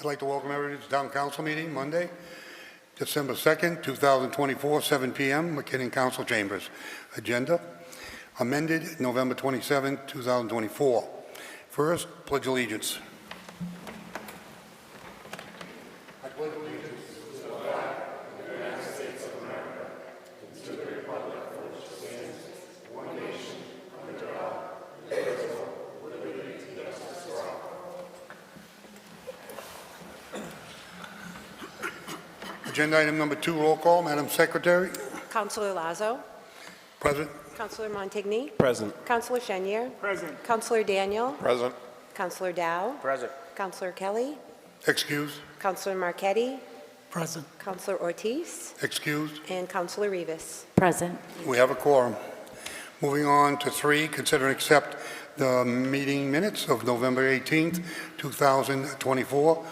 I'd like to welcome everybody to the Town Council meeting Monday, December 2nd, 2024, 7 p.m., McKinnon Council Chambers. Agenda amended November 27, 2024. First, Pledge Allegiance. I pledge allegiance to the flag of the United States of America and to the republic for which it stands, one nation, under God, indivisible, with liberty and justice for all. Agenda item number 2, roll call. Madam Secretary. Councilor Lazo. Present. Councilor Montigny. Present. Councilor Chenier. Present. Councilor Daniel. Present. Councilor Dow. Present. Councilor Kelly. Excused. Councilor Marchetti. Present. Councilor Ortiz. Excused. And Councilor Rivas. Present. We have a quorum. Moving on to 3, consider and accept the meeting minutes of November 18th, 2024,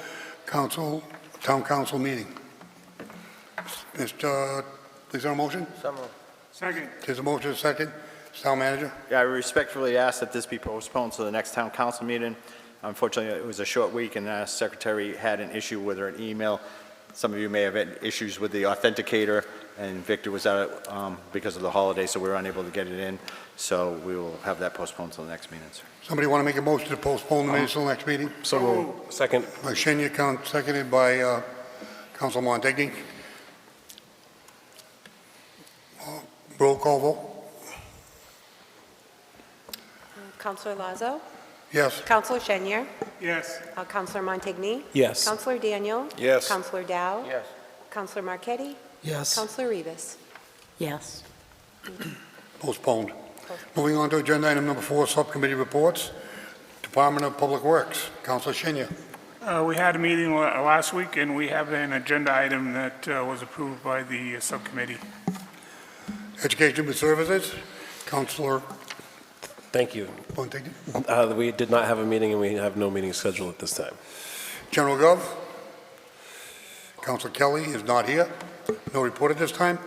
Town Council meeting. Is there a motion? So moved. Second. There's a motion, a second. Town Manager. Yeah, I respectfully ask that this be postponed to the next town council meeting. Unfortunately, it was a short week, and the secretary had an issue with her email. Some of you may have had issues with the authenticator, and Victor was out because of the holiday, so we were unable to get it in. So we will have that postponed to the next meeting, sir. Somebody want to make a motion to postpone the minutes till the next meeting? So moved. Second. By Shenya, seconded by Council Montague. Roll call vote. Councilor Lazo. Yes. Councilor Chenier. Yes. Councilor Montigny. Yes. Councilor Daniel. Yes. Councilor Dow. Yes. Councilor Marchetti. Yes. Councilor Rivas. Yes. Postponed. Moving on to agenda item number 4, subcommittee reports. Department of Public Works. Councilor Shenya. We had a meeting last week, and we have an agenda item that was approved by the subcommittee. Education and Services. Councilor Thank you. Montague. We did not have a meeting, and we have no meeting scheduled at this time. General Gov. Councilor Kelly is not here. No report at this time.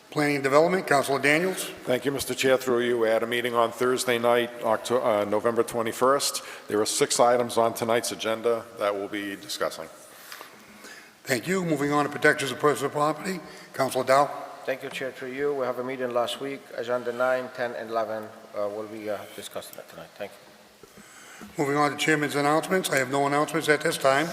Planning and Development. Councilor Daniels. Thank you, Mr. Chair. Through you, we had a meeting on Thursday night, November 21st. There are 6 items on tonight's agenda that we'll be discussing. Thank you. Moving on to protections of personal property. Councilor Dow. Thank you, Chair, through you. We have a meeting last week. Agenda 9, 10, and 11 will be discussed tonight. Thank you. Moving on to Chairman's announcements. I have no announcements at this time.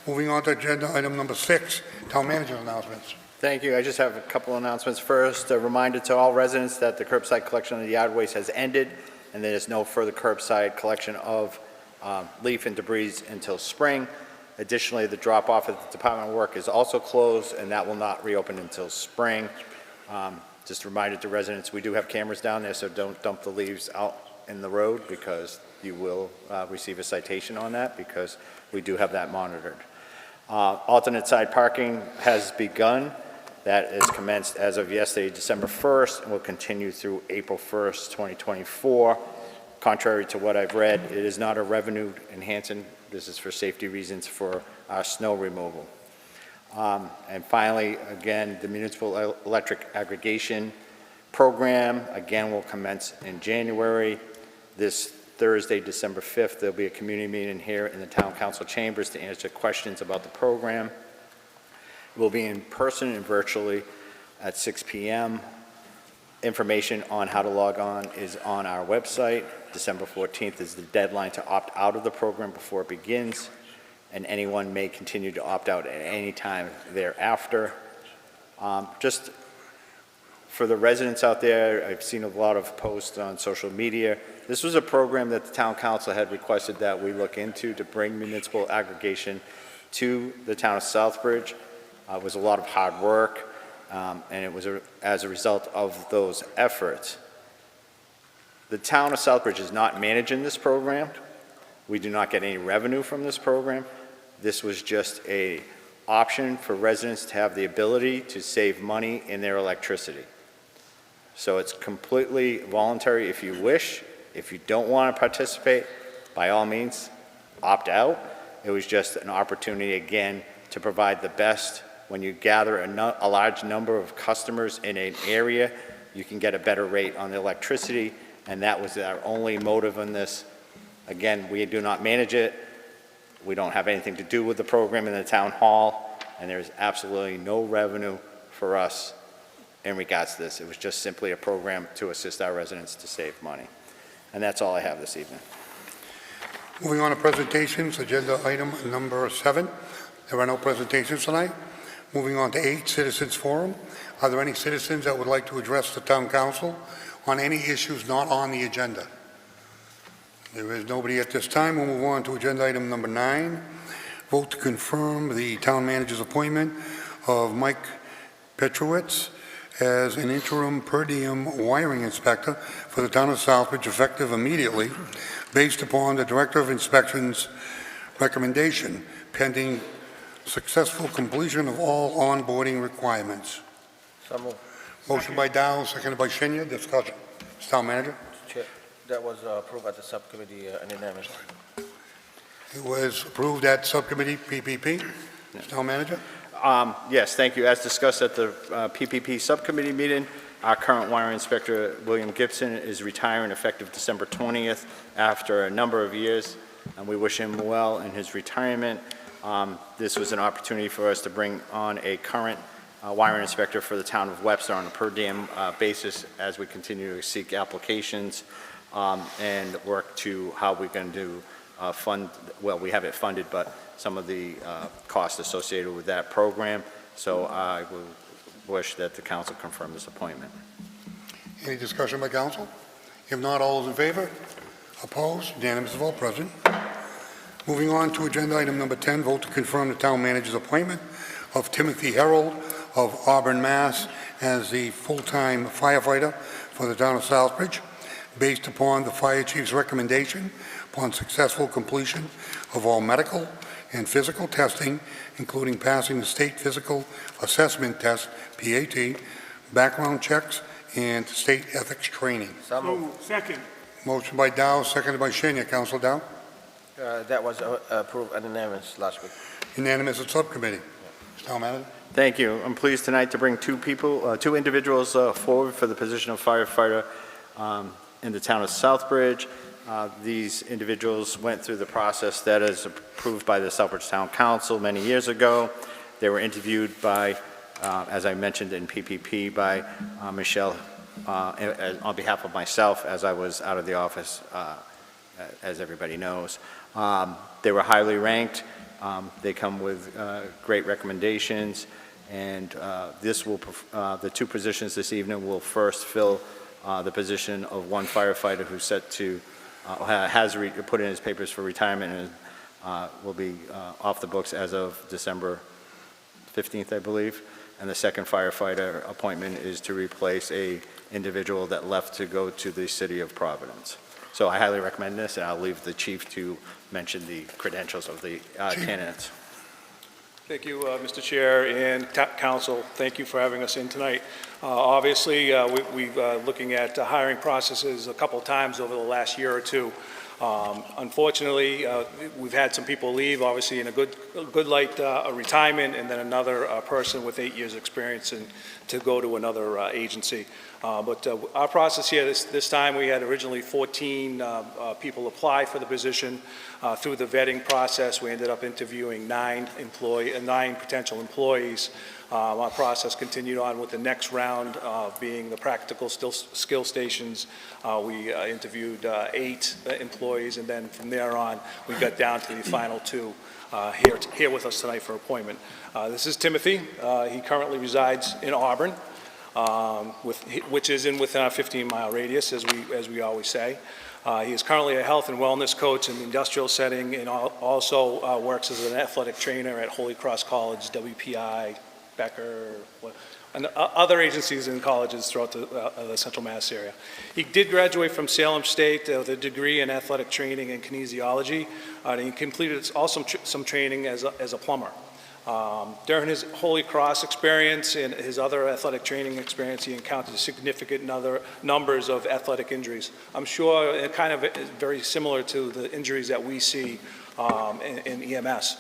Moving on to agenda item number 6, Town Manager's announcements. Thank you. I just have a couple announcements. First, a reminder to all residents that the curbside collection of the yard waste has ended, and there is no further curbside collection of leaf and debris until spring. Additionally, the drop-off at the Department of Work is also closed, and that will not reopen until spring. Just a reminder to residents, we do have cameras down there, so don't dump the leaves out in the road, because you will receive a citation on that, because we do have that monitored. Alternate side parking has begun. That is commenced as of yesterday, December 1st, and will continue through April 1st, 2024. Contrary to what I've read, it is not a revenue enhancing. This is for safety reasons for our snow removal. And finally, again, the municipal electric aggregation program, again, will commence in January. This Thursday, December 5th, there'll be a community meeting here in the Town Council chambers to answer questions about the program. It will be in person and virtually at 6 p.m. Information on how to log on is on our website. December 14th is the deadline to opt out of the program before it begins, and anyone may continue to opt out at any time thereafter. Just for the residents out there, I've seen a lot of posts on social media. This was a program that the Town Council had requested that we look into to bring municipal aggregation to the town of Southbridge. It was a lot of hard work, and it was as a result of those efforts. The town of Southbridge is not managing this program. We do not get any revenue from this program. This was just an option for residents to have the ability to save money in their electricity. So it's completely voluntary if you wish. If you don't want to participate, by all means, opt out. It was just an opportunity, again, to provide the best. When you gather a large number of customers in an area, you can get a better rate on the electricity, and that was our only motive in this. Again, we do not manage it. We don't have anything to do with the program in the town hall, and there's absolutely no revenue for us in regards to this. It was just simply a program to assist our residents to save money. And that's all I have this evening. Moving on to presentations, agenda item number 7. There are no presentations tonight. Moving on to 8, Citizens Forum. Are there any citizens that would like to address the town council on any issues not on the agenda? There is nobody at this time. We'll move on to agenda item number 9. Vote to confirm the town manager's appointment of Mike Petrowitz as an interim per diem wiring inspector for the town of Southbridge, effective immediately, based upon the Director of Inspection's recommendation, pending successful completion of all onboarding requirements. So moved. Motion by Dow, seconded by Shinya. Discussion. Mr. Town Manager. Chair, that was approved at the subcommittee unanimously. It was approved at subcommittee PPP. Mr. Town Manager. Yes, thank you. As discussed at the PPP subcommittee meeting, our current wiring inspector, William Gibson, is retiring effective December 20th after a number of years, and we wish him well in his retirement. This was an opportunity for us to bring on a current wiring inspector for the town of Webster on a per diem basis as we continue to seek applications and work to how we're going to fund, well, we have it funded, but some of the costs associated with that program. So I would wish that the council confirm this appointment. Any discussion by council? If not, all those in favor? Opposed? Unanimous of all present. Moving on to agenda item number 10, vote to confirm the town manager's appointment of Timothy Herold of Auburn, Mass. as the full-time firefighter for the town of Southbridge, based upon the fire chief's recommendation upon successful completion of all medical and physical testing, including passing the state physical assessment test, PAT, background checks, and state ethics training. So moved. Second. Motion by Dow, seconded by Shinya. Council Dow? That was approved unanimous last week. Unanimous at subcommittee. Mr. Town Manager? Thank you. I'm pleased tonight to bring two individuals forward for the position of firefighter in the town of Southbridge. These individuals went through the process that is approved by the Southbridge Town Council many years ago. They were interviewed by, as I mentioned in PPP, by Michelle on behalf of myself, as I was out of the office, as everybody knows. They were highly ranked. They come with great recommendations, and the two positions this evening will first fill the position of one firefighter who's set to has put in his papers for retirement and will be off the books as of December 15th, I believe. And the second firefighter appointment is to replace a individual that left to go to the city of Providence. So I highly recommend this, and I'll leave the chief to mention the credentials of the candidates. Thank you, Mr. Chair and Council. Thank you for having us in tonight. Obviously, we've looking at hiring processes a couple of times over the last year or two. Unfortunately, we've had some people leave, obviously in a good light, a retirement, and then another person with 8 years experience and to go to another agency. But our process here this time, we had originally 14 people apply for the position. Through the vetting process, we ended up interviewing 9 potential employees. Our process continued on with the next round being the practical skill stations. We interviewed 8 employees, and then from there on, we got down to the final 2 here with us tonight for appointment. This is Timothy. He currently resides in Auburn, which is within a 15-mile radius, as we always say. He is currently a health and wellness coach in the industrial setting, and also works as an athletic trainer at Holy Cross College, WPI, Becker, and other agencies and colleges throughout the Central Mass area. He did graduate from Salem State with a degree in athletic training and kinesiology, and he completed also some training as a plumber. During his Holy Cross experience and his other athletic training experience, he encountered significant numbers of athletic injuries. I'm sure it kind of very similar to the injuries that we see in EMS.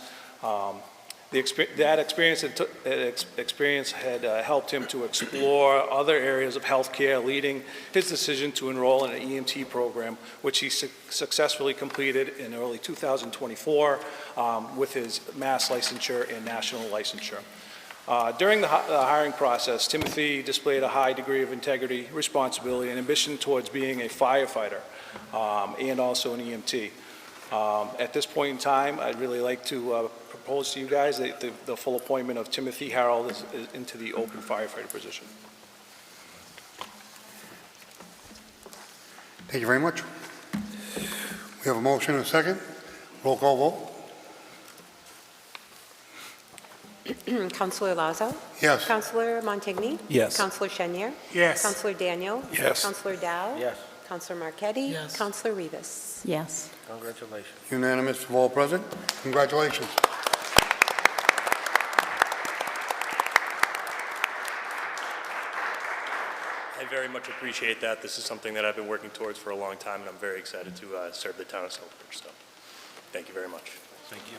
That experience had helped him to explore other areas of healthcare, leading his decision to enroll in an EMT program, which he successfully completed in early 2024 with his mass licensure and national licensure. During the hiring process, Timothy displayed a high degree of integrity, responsibility, and ambition towards being a firefighter and also an EMT. At this point in time, I'd really like to propose to you guys the full appointment of Timothy Harold into the open firefighter position. Thank you very much. We have a motion and a second. Roll call vote. Counselor Lazo? Yes. Counselor Montigny? Yes. Counselor Chenier? Yes. Counselor Daniel? Yes. Counselor Dow? Yes, Counselor Marquetti? Yes. Counselor Rivas? Yes. congratulations. Unanimous of all present. Congratulations. I very much appreciate that. This is something that I've been working towards for a long time, and I'm very excited to serve the town of Southbridge. So, thank you very much. Thank you.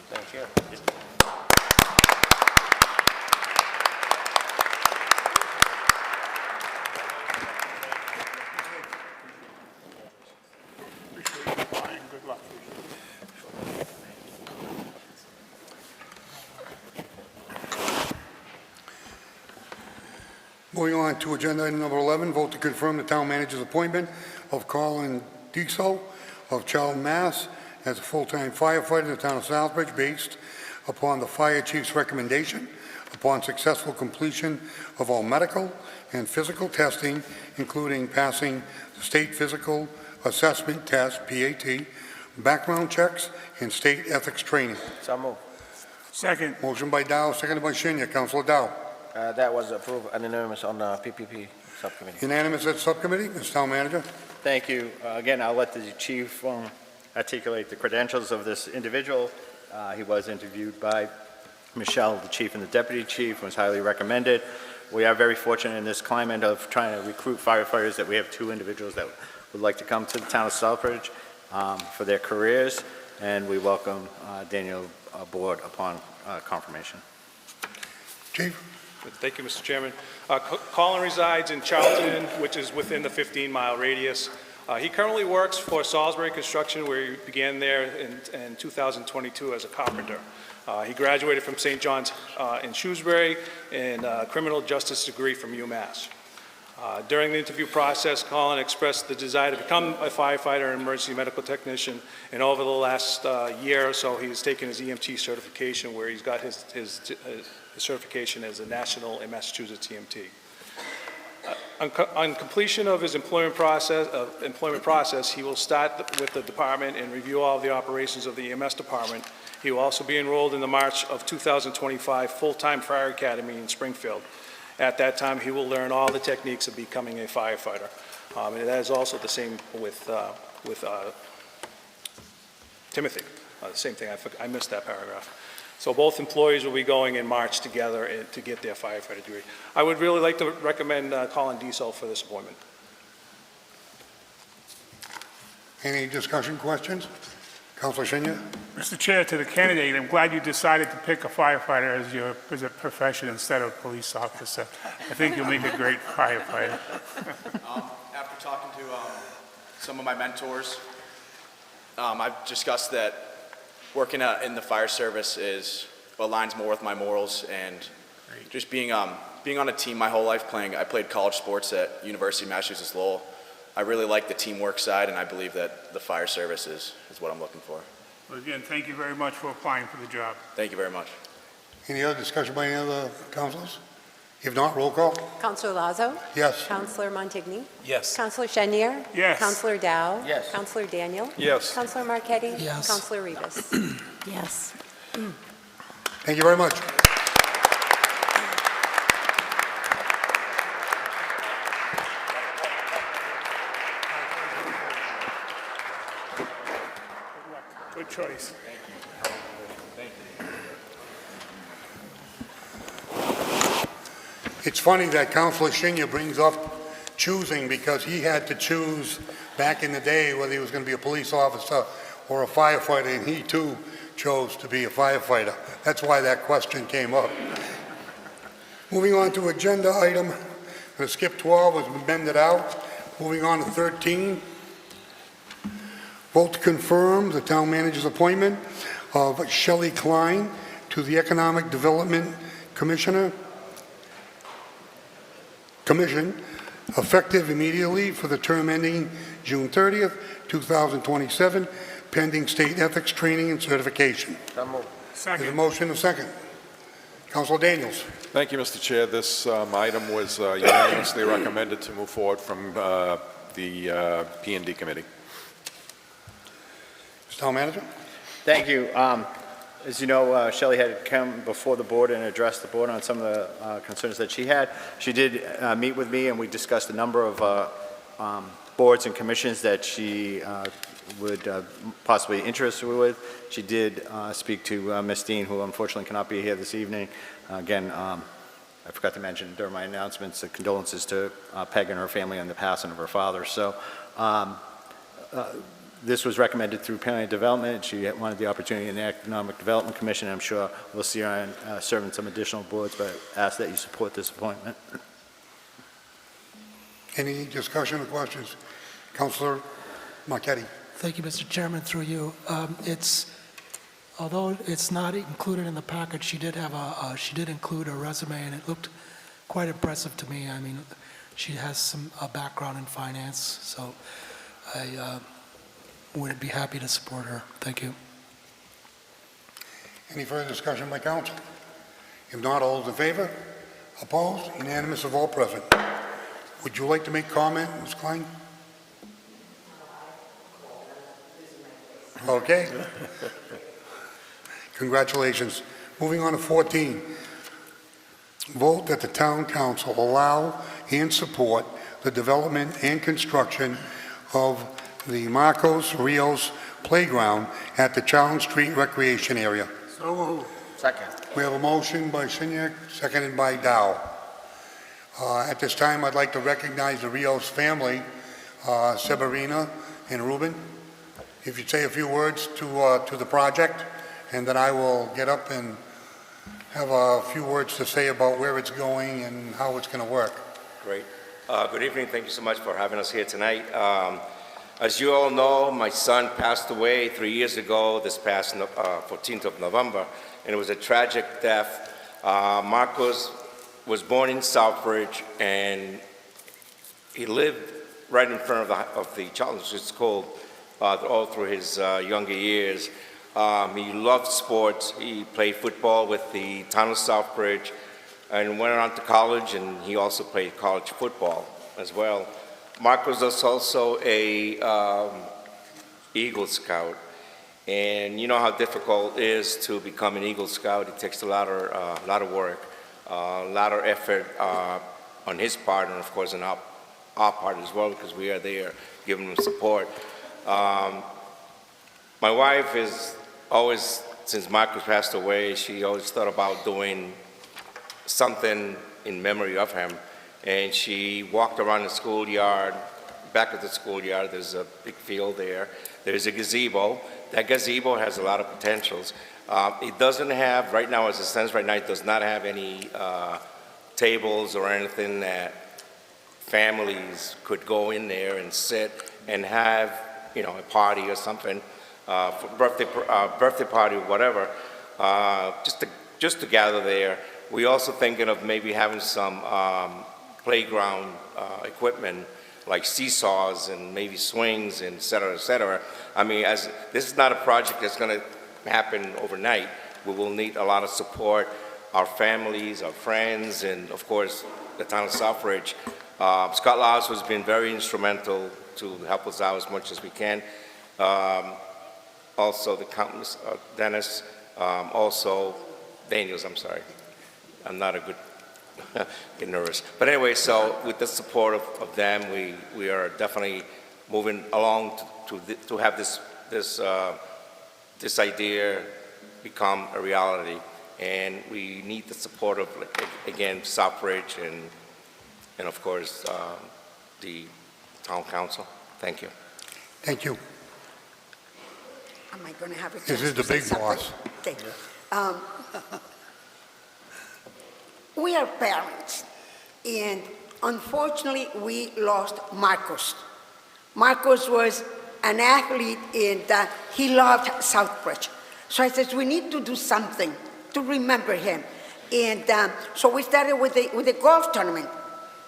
Appreciate you applying. Good luck. Moving on to agenda item number 11, vote to confirm the town manager's appointment of Colin Diesel of Charlton, Mass. as a full-time firefighter in the town of Southbridge based upon the fire chief's recommendation upon successful completion of all medical and physical testing, including passing the state physical assessment test, PAT, background checks, and state ethics training. So move. Second. Motion by Dow, seconded by Shinya. Councilor Dow. That was approved unanimous on the PPP subcommittee. Unanimous at subcommittee. Mr. Town Manager. Thank you. Again, I'll let the chief articulate the credentials of this individual. He was interviewed by Michelle, the chief, and the deputy chief, was highly recommended. We are very fortunate in this climate of trying to recruit firefighters that we have two individuals that would like to come to the town of Southbridge for their careers, and we welcome Daniel aboard upon confirmation. Chief. Thank you, Mr. Chairman. Colin resides in Charlton, which is within the 15-mile radius. He currently works for Salisbury Construction, where he began there in 2022 as a carpenter. He graduated from St. John's in Shrewsbury and a criminal justice degree from UMass. During the interview process, Colin expressed the desire to become a firefighter and emergency medical technician, and over the last year or so, he's taken his EMT certification, where he's got his certification as a national in Massachusetts EMT. On completion of his employment process, he will start with the department and review all of the operations of the EMS department. He will also be enrolled in the March of 2025 full-time fire academy in Springfield. At that time, he will learn all the techniques of becoming a firefighter. And that is also the same with Timothy. The same thing, I missed that paragraph. So both employees will be going in March together to get their firefighter degree. I would really like to recommend Colin Diesel for this appointment. Any discussion, questions? Councilor Shinya. Mr. Chair, to the candidate, I'm glad you decided to pick a firefighter as a profession instead of a police officer. I think you'll make a great firefighter. After talking to some of my mentors, I've discussed that working in the fire service aligns more with my morals, and just being on a team my whole life. I played college sports at University of Massachusetts Lowell. I really like the teamwork side, and I believe that the fire service is what I'm looking for. Well, again, thank you very much for applying for the job. Thank you very much. Any other discussion by any other councilors? If not, roll call. Counselor Lazo? Yes. Counselor Montigny? Yes. Counselor Chenier? Yes. Counselor Dow? Yes. Counselor Daniel? Yes. Counselor Marquetti? Yes. Counselor Rivas? Yes. Thank you very much. Good choice. It's funny that Councilor Shinya brings up choosing, because he had to choose back in the day whether he was going to be a police officer or a firefighter, and he too chose to be a firefighter. That's why that question came up. Moving on to agenda item, I'm going to skip 12, has been amended out. Moving on to 13. Vote to confirm the town manager's appointment of Shelley Klein to the Economic Development Commission, effective immediately for the term ending June 30th, 2027, pending state ethics training and certification. So moved. There's a Second. motion and a second. Councilor Daniels. Thank you, Mr. Chair. This item was unanimously recommended to move forward from the P&D Committee. Mr. Town Manager. Thank you. As you know, Shelley had come before the board and addressed the board on some of the concerns that she had. She did meet with me, and we discussed a number of boards and commissions that she would possibly be interested with. She did speak to Ms. Dean, who unfortunately cannot be here this evening. Again, I forgot to mention during my announcements the condolences to Peg and her family on the passing of her father. So this was recommended through Planning and Development. She wanted the opportunity in the Economic Development Commission. I'm sure we'll see her on serving some additional boards, but I ask that you support this appointment. Any discussion or questions? Councilor Marquetti. Thank you, Mr. Chairman, through you. Although it's not included in the package, she did include a resume, and it looked quite impressive to me. I mean, she has some background in finance, so I would be happy to support her. Thank you. Any further discussion by council? If not, all those in favor? Opposed? Unanimous of all present. Would you like to make comment, Ms. Klein? Okay. Congratulations. Moving on to 14. Vote that the town council allow and support the development and construction of the Marcos Rios Playground at the Charles Street Recreation Area. So moved. Second. We have a motion by Signac, seconded by Dow. At this time, I'd like to recognize the Rios family, Severina and Ruben. If you'd say a few words to the project, and then I will get up and have a few words to say about where it's going and how it's going to work. Great. Good evening. Thank you so much for having us here tonight. As you all know, my son passed away 3 years ago, this past 14th of November, and it was a tragic death. Marcos was born in Southbridge, and he lived right in front of the Charles Street School all through his younger years. He loved sports. He played football with the town of Southbridge and went on to college, and he also played college football as well. Marcos was also a Eagle Scout, and you know how difficult it is to become an Eagle Scout. It takes a lot of work, a lot of effort on his part, and of course on our part as well, because we are there giving him support. My wife is always, since Marcos passed away, she always thought about doing something in memory of him. And she walked around the schoolyard. Back at the schoolyard, there's a big field there. There's a gazebo. That gazebo has a lot of potentials. It doesn't have, right now as it stands right now, it does not have any tables or anything that families could go in there and sit and have, you know, a party or something, for birthday party or whatever, just to gather there. We're also thinking of maybe having some playground equipment like seesaws and maybe swings and et cetera, et cetera. I mean, as this is not a project that's going to happen overnight. We will need a lot of support, our families, our friends, and of course, the town of Southbridge. Scott Laus has been very instrumental to help us out as much as we can. Also, the countless Dennis, also Daniels, I'm sorry. I'm not a good, get nervous. But anyway, so with the support of them, we are definitely moving along to have this idea become a reality. And we need the support of, again, Southbridge and of course, the town council. Thank you. Thank you. Am I going to have a chance This is to the say big something? boss. Okay. We are parents, and unfortunately, we lost Marcos. Marcos was an athlete, and he loved Southbridge. So I said, we need to do something to remember him. And so we started with the golf tournament.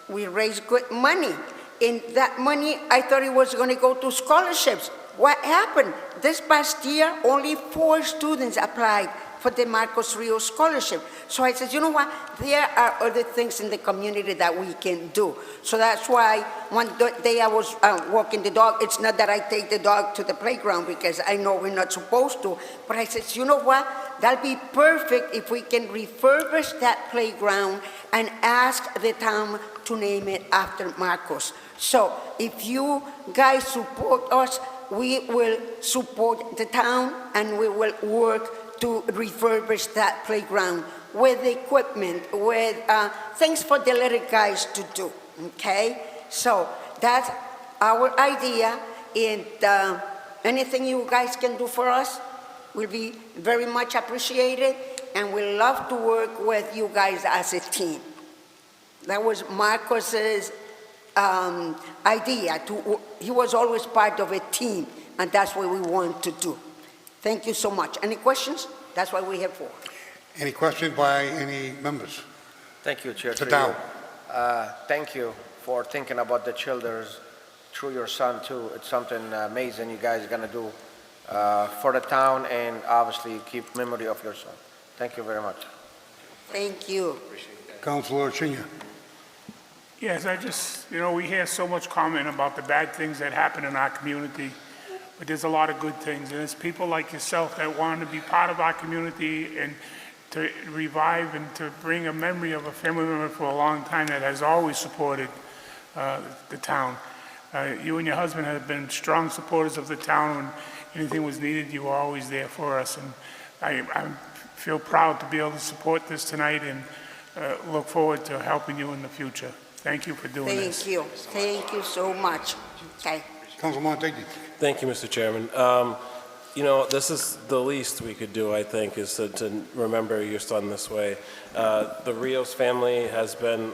We raised good money. And that money, I thought it was going to go to scholarships. What happened? This past year, only 4 students applied for the Marcos Rio scholarship. So I said, you know what? There are other things in the community that we can do. So that's why one day I was walking the dog. It's not that I take the dog to the playground because I know we're not supposed to, but I said, you know what? That'll be perfect if we can refurbish that playground and ask the town to name it after Marcos. So if you guys support us, we will support the town and we will work to refurbish that playground with equipment, with things for the little guys to do, okay? So that's our idea, and anything you guys can do for us will be very much appreciated, and we love to work with you guys as a team. That was Marcos's idea. He was always part of a team, and that's what we want to do. Thank you so much. Any questions? That's what we're here for. Any questions by any members? Thank you, Chair. Sit down. Thank you for thinking about the children through your son, too. It's something amazing you guys are going to do for the town, and obviously keep memory of your son. Thank you very much. Thank you. Councilor Chinya. Yes, I just, we hear so much comment about the bad things that happen in our community, but there's a lot of good things. And it's people like yourself that want to be part of our community and to revive and to bring a memory of a family member for a long time that has always supported the town. You and your husband have been strong supporters of the town. When anything was needed, you were always there for us. And I feel proud to be able to support this tonight and look forward to helping you in the future. Thank you for doing this. Thank you. Thank you so much. Okay. Councilman Montague. Thank you, Mr. Chairman. This is the least we could do, I think, is to remember your son this way. The Rios family has been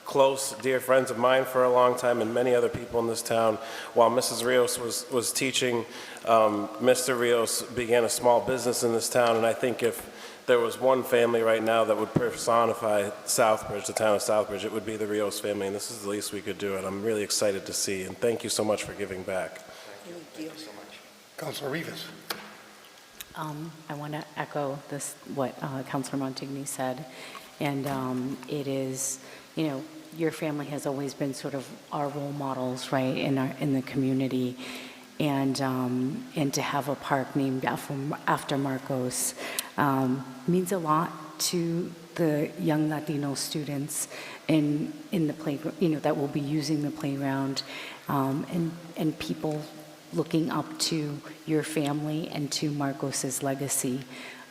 close, dear friends of mine for a long time, and many other people in this town. While Mrs. Rios was teaching, Mr. Rios began a small business in this town, and I think if there was one family right now that would personify Southbridge, the town of Southbridge, it would be the Rios family, and this is the least we could do, and I'm really excited to see, and thank you so much for giving back. Thank you so much. Councilor Rivas. I want to echo what Councilor Montigny said, and it is, your family has always been sort of our role models, right, in the community, and to have a park named after Marcos means a lot to the young Latino students in the playground, that will be using the playground, and people looking up to your family and to Marcos's legacy,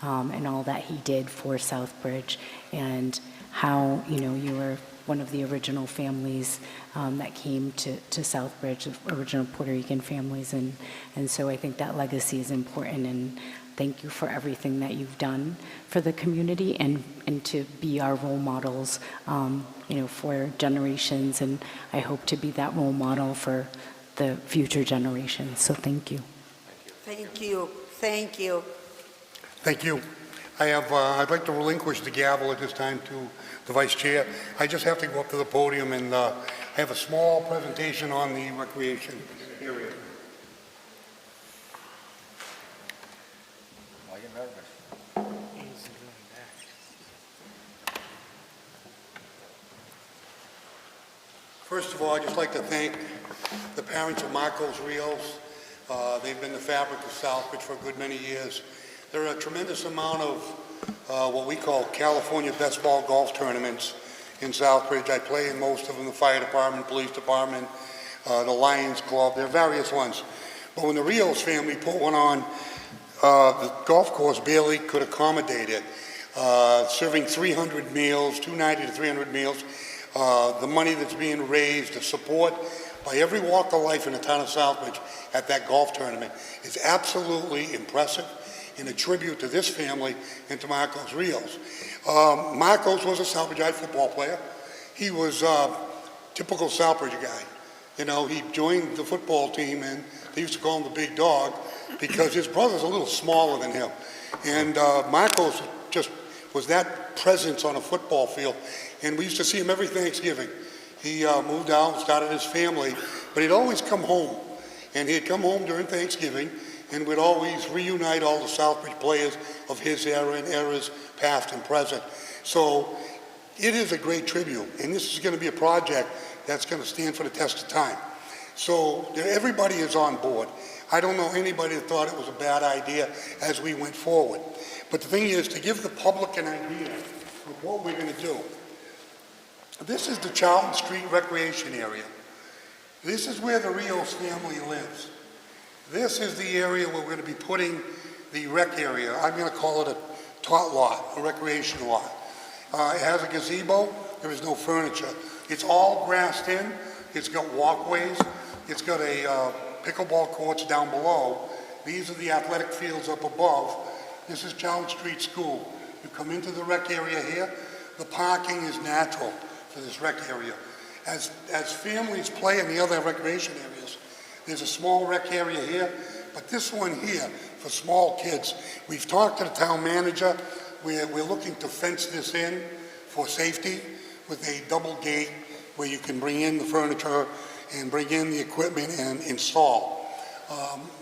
and all that he did for Southbridge, and how, you were one of the original families that came to Southbridge, original Puerto Rican families, and so I think that legacy is important, and thank you for everything that you've done for the community and to be our role models, for generations, and I hope to be that role model for the future generations. So thank you. Thank you. Thank you. Thank you. I'd like to relinquish the gavel at this time to the Vice Chair. I just have to go up to the podium, and I have a small presentation on the recreation area. Why are you nervous? First of all, I'd just like to thank the parents of Marcos Rios. They've been the fabric of Southbridge for a good many years. There are a tremendous amount of what we call California best ball golf tournaments in Southbridge. I play in most of them, the fire department, police department, the Lions Club. There are various ones. But when the Rios family put one on, the golf course barely could accommodate it. Serving 300 meals, 290 to 300 meals. The money that's being raised, the support by every walk of life in the town of Southbridge at that golf tournament is absolutely impressive and a tribute to this family and to Marcos Rios. Marcos was a Southbridge High football player. He was a typical Southbridge guy. You know, he joined the football team and they used to call him the big dog because his brother's a little smaller than him. And Marcos just was that presence on a football field. And we used to see him every Thanksgiving. He moved out, started his family, but he'd always come home. And he'd come home during Thanksgiving and would always reunite all the Southbridge players of his era and eras past and present. So it is a great tribute. And this is going to be a project that's going to stand for the test of time. So everybody is on board. I don't know anybody that thought it was a bad idea as we went forward. But the thing is, to give the public an idea of what we're going to do, this is the Charlton Street Recreation Area. This is where the Rios family lives. This is the area where we're going to be putting the rec area. I'm going to call it a tot lot, a recreation lot. It has a gazebo. There is no furniture. It's all grassed in. It's got walkways. It's got a pickleball courts down below. These are the athletic fields up above. This is Charlton Street School. You come into the rec area here. The parking is natural for this rec area. As families play in the other recreation areas, there's a small rec area here, but this one here for small kids, we've talked to the town manager. We're looking to fence this in for safety with a double gate where you can bring in the furniture and bring in the equipment and install.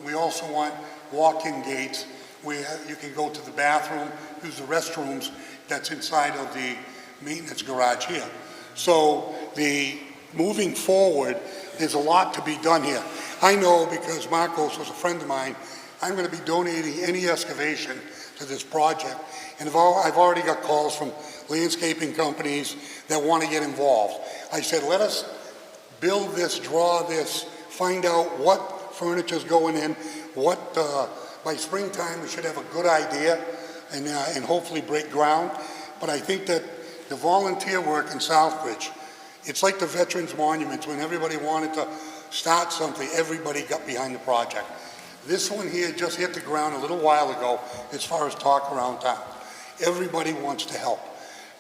We also want walk-in gates where you can go to the bathroom, use the restrooms that's inside of the maintenance garage here. So moving forward, there's a lot to be done here. I know because Marcos was a friend of mine, I'm going to be donating any excavation to this project. And I've already got calls from landscaping companies that want to get involved. I said, let us build this, draw this, find out what furniture's going in, by springtime we should have a good idea and hopefully break ground. But I think that the volunteer work in Southbridge, it's like the Veterans Monuments. When everybody wanted to start something, everybody got behind the project. This one here just hit the ground a little while ago as far as talk around town. Everybody wants to help.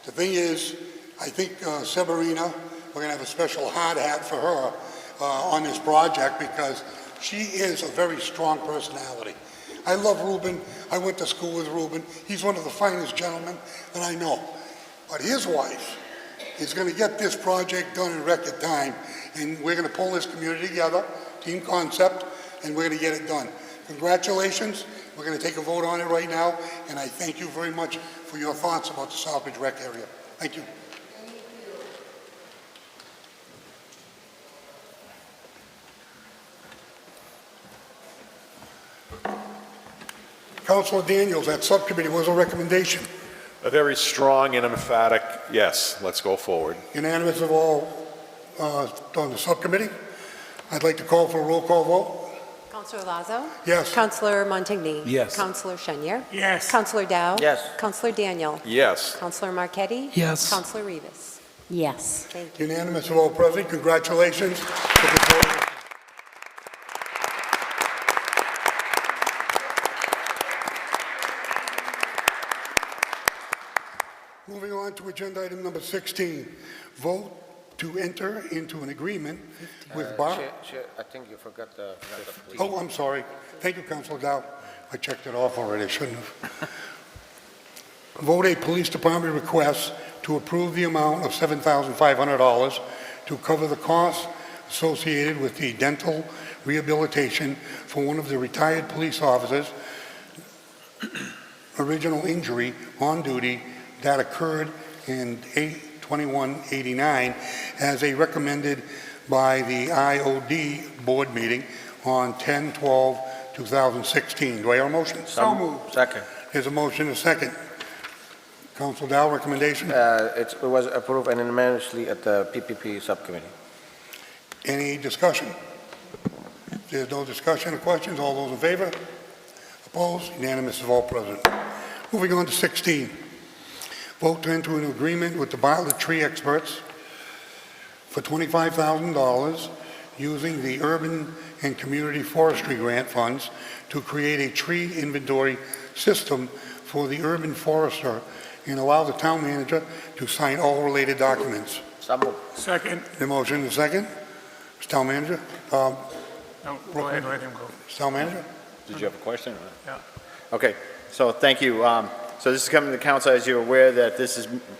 The thing is, I think Severina, we're going to have a special hard hat for her on this project because she is a very strong personality. I love Ruben. I went to school with Ruben. He's one of the finest gentlemen that I know. But his wife is going to get this project done in record time, and we're going to pull this community together, team concept, and we're going to get it done. Congratulations. We're going to take a vote on it right now, and I thank you very much for your thoughts about the Southbridge Rec area. Thank you. Councilor Daniels, that subcommittee was a recommendation. A very strong and emphatic, yes, let's go forward. Unanimous of all on the subcommittee. I'd like to call for a roll call vote. Councilor Lazo? Yes. Councilor Montigny? Yes. Councilor Shenyer? Yes. Councilor Dow? Yes. Councilor Daniel? Yes. Councilor Marquetti? Yes. Councilor Rivas? Yes. Thank you. Unanimous of all present. Congratulations. Looking forward. Moving on to agenda item number 16, vote to enter into an agreement with Bar. Chair, I think you forgot the 15. Oh, I'm sorry. Thank you, Councilor Dow. I checked it off already, I shouldn't have. Vote a police department request to approve the amount of $7,500 to cover the costs associated with the dental rehabilitation for one of the retired police officers' original injury on duty that occurred in 8/21/89 as a recommended by the IOD board meeting on 10/12/2016. Do I hear a motion? So moved. Second. There's a motion, a second. Council Dow, recommendation? It was approved unanimously at the PPP subcommittee. Any discussion? If there's no discussion or questions, all those in favor? Opposed? Unanimous of all present. Moving on to 16. Vote to enter an agreement with the Bartlett Tree Experts for $25,000 using the Urban and Community Forestry Grant funds to create a tree inventory system for the urban forester and allow the town manager to sign all related documents. So moved. Second. The motion, the second. Mr. Town Manager? No, go ahead, let him go. Mr. Town Manager? Did you have a question? Yeah. Okay, so thank you. So this is coming to the council, as you're aware, that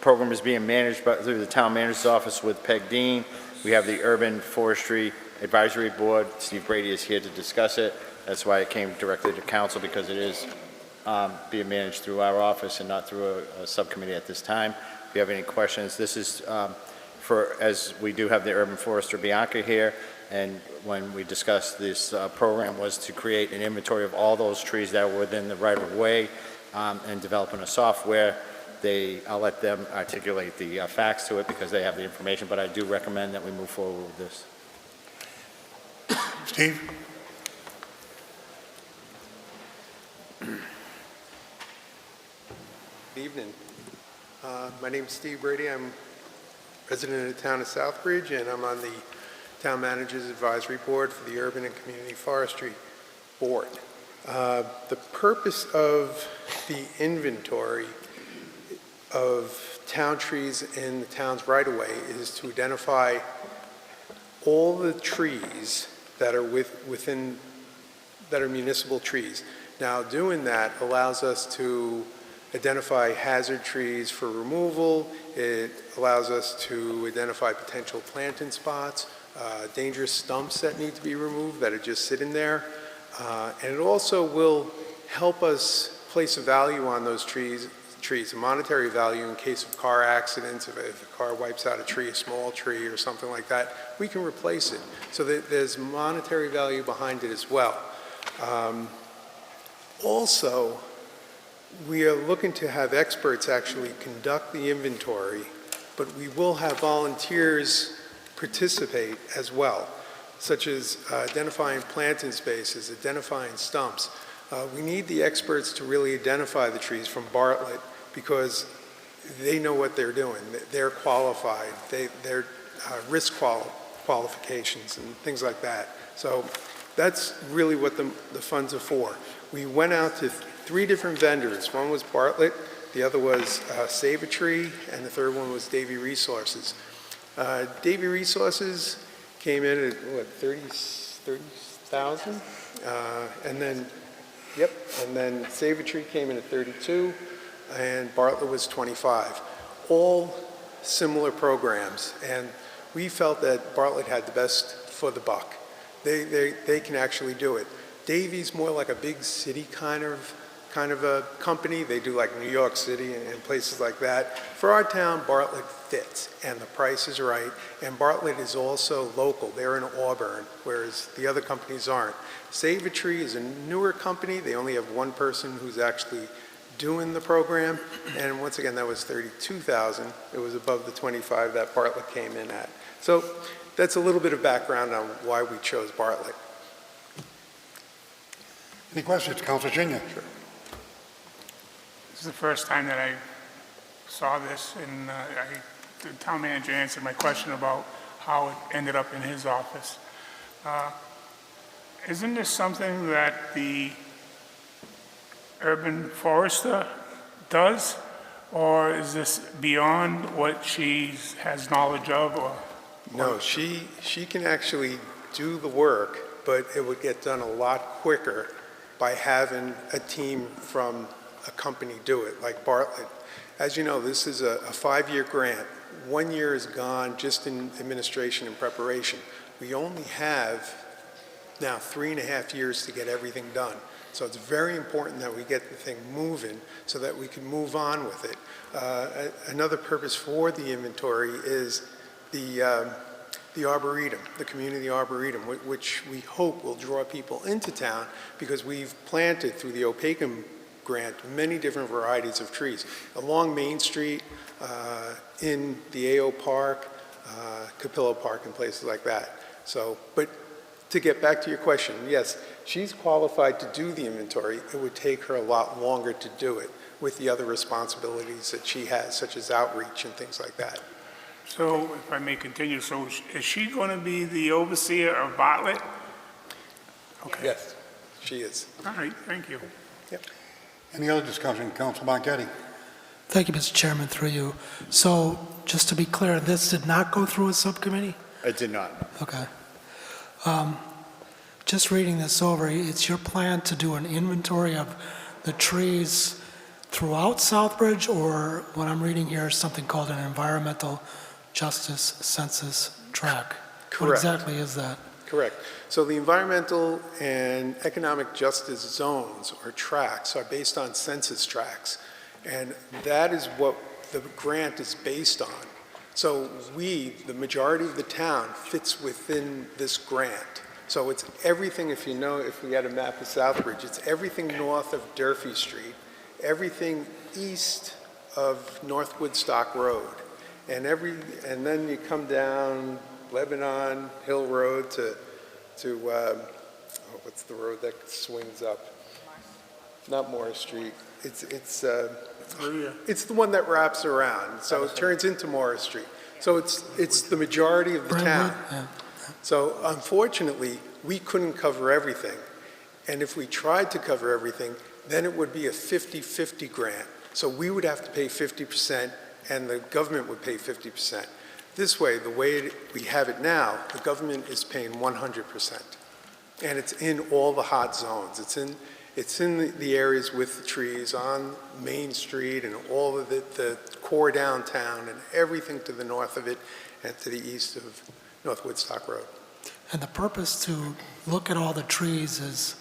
program is being managed through the town manager's office with Peg Dean. We have the Urban Forestry Advisory Board. Steve Brady is here to discuss it. That's why it came directly to council, because it is being managed through our office and not through a subcommittee at this time. If you have any questions, this is as we do have the Urban Forester Bianca here, and when we discussed this program was to create an inventory of all those trees that were within the right-of-way and developing a software. I'll let them articulate the facts to it because they have the information, but I do recommend that we move forward with this. Steve? Good evening. My name is Steve Brady. I'm resident of the town of Southbridge, and I'm on the Town Manager's Advisory Board for the Urban and Community Forestry Board. The purpose of the inventory of town trees in the town's right-of-way is to identify all the trees that are that are municipal trees. Now, doing that allows us to identify hazard trees for removal. It allows us to identify potential planting spots, dangerous stumps that need to be removed that are just sitting there. And it also will help us place a value on those trees, a monetary value in case of car accidents. If a car wipes out a tree, a small tree or something like that, we can replace it. So that there's monetary value behind it as well. Also, we are looking to have experts actually conduct the inventory, but we will have volunteers participate as well, such as identifying planting spaces, identifying stumps. We need the experts to really identify the trees from Bartlett because they know what they're doing. They're qualified. They're risk qualifications and things like that. So that's really what the funds are for. We went out to 3 different vendors. One was Bartlett, the other was Save a Tree, and the third one was Davy Resources. Davy Resources came in at, what, 30,000? And then Save a Tree came in at 32, and Bartlett was 25. All similar programs, and we felt that Bartlett had the best for the buck. They can actually do it. Davy's more like a big city kind of a company. They do like New York City and places like that. For our town, Bartlett fits, and the price is right. And Bartlett is also local. They're in Auburn, whereas the other companies aren't. Save a Tree is a newer company. They only have one person who's actually doing the program. And once again, that was 32,000. It was above the 25 that Bartlett came in at. So that's a little bit of background on why we chose Bartlett. Any questions, Councilor Junior? Sure. This is the first time that I saw this, and the town manager answered my question about how it ended up in his office. Isn't this something that the urban forester does, or is this beyond what she has knowledge of? Or No, she can actually do the work, but it would get done a lot quicker by having a team from a company do it, like Bartlett. As you know, this is a 5-year grant. 1 year is gone just in administration and preparation. We only have now 3.5 years to get everything done. So it's very important that we get the thing moving so that we can move on with it. Another purpose for the inventory is the Arboretum, the community Arboretum, which we hope will draw people into town because we've planted through the OPACUM grant many different varieties of trees along Main Street, in the AO Park, Capillo Park, and places like that. So, but to get back to your question, yes, she's qualified to do the inventory. It would take her a lot longer to do it with the other responsibilities that she has, such as outreach and things like that. So if I may continue, so is she going to be the overseer of Bartlett? Okay. Yes, she is. All right, thank you. Any other discussion? Council Marquetti. Thank you, Mr. Chairman, through you. So, just to be clear, this did not go through a subcommittee? It did not. Okay. Just reading this over, it's your plan to do an inventory of the trees throughout Southbridge, or what I'm reading here is something called an environmental justice census tract? What Correct. exactly is that? Correct. So the environmental and economic justice zones or tracts are based on census tracts. And that is what the grant is based on. So we, the majority of the town, fits within this grant. So it's everything, if you know, if we had a map of Southbridge, it's everything north of Durfee Street, everything east of North Woodstock Road. And then you come down Lebanon Hill Road to what's the road that swings up? Not Morris Street. It's the one that wraps around, so it turns into Morris Street. So it's the majority of the town. Yeah. So unfortunately, we couldn't cover everything. And if we tried to cover everything, then it would be a 50-50 grant. So we would have to pay 50% and the government would pay 50%. This way, the way we have it now, the government is paying 100%. And it's in all the hot zones. It's in the areas with the trees on Main Street and all of the core downtown and everything to the north of it and to the east of North Woodstock Road. And the purpose to look at all the trees is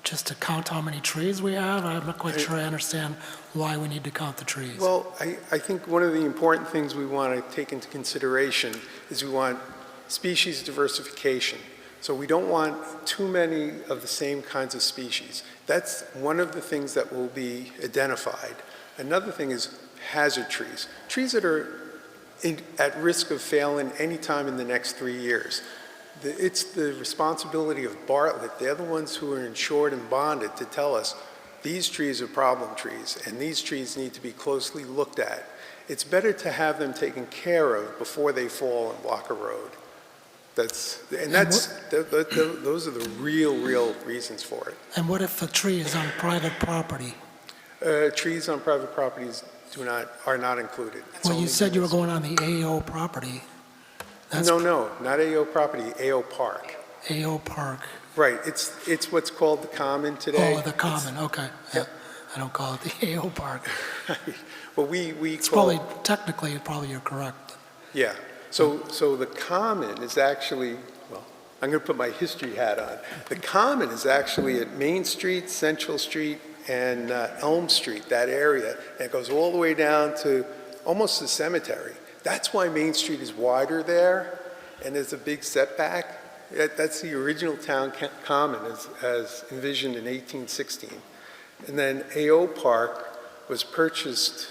just to count how many trees we have? I'm not quite sure I understand why we need to count the trees. Well, I think one of the important things we want to take into consideration is we want species diversification. So we don't want too many of the same kinds of species. That's one of the things that will be identified. Another thing is hazard trees. Trees that are at risk of failing any time in the next 3 years. It's the responsibility of Bartlett. They're the ones who are insured and bonded to tell us these trees are problem trees and these trees need to be closely looked at. It's better to have them taken care of before they fall and block a road. Those are the real reasons for it. And what if a tree is on private property? Trees on private properties are not included. Well, you said you were going on the AO property. No, not AO property, AO Park. AO Park. Right, it's what's called the Common today. Oh, the Common, okay. Yeah. I don't call it the AO Park. Well, we It's call probably, technically, you're correct. Yeah, so the Common is actually, well, I'm going to put my history hat on. The Common is actually at Main Street, Central Street, and Elm Street, that area. And it goes all the way down to almost the cemetery. That's why Main Street is wider there, and there's a big setback. That's the original town common as envisioned in 1816. And then AO Park was purchased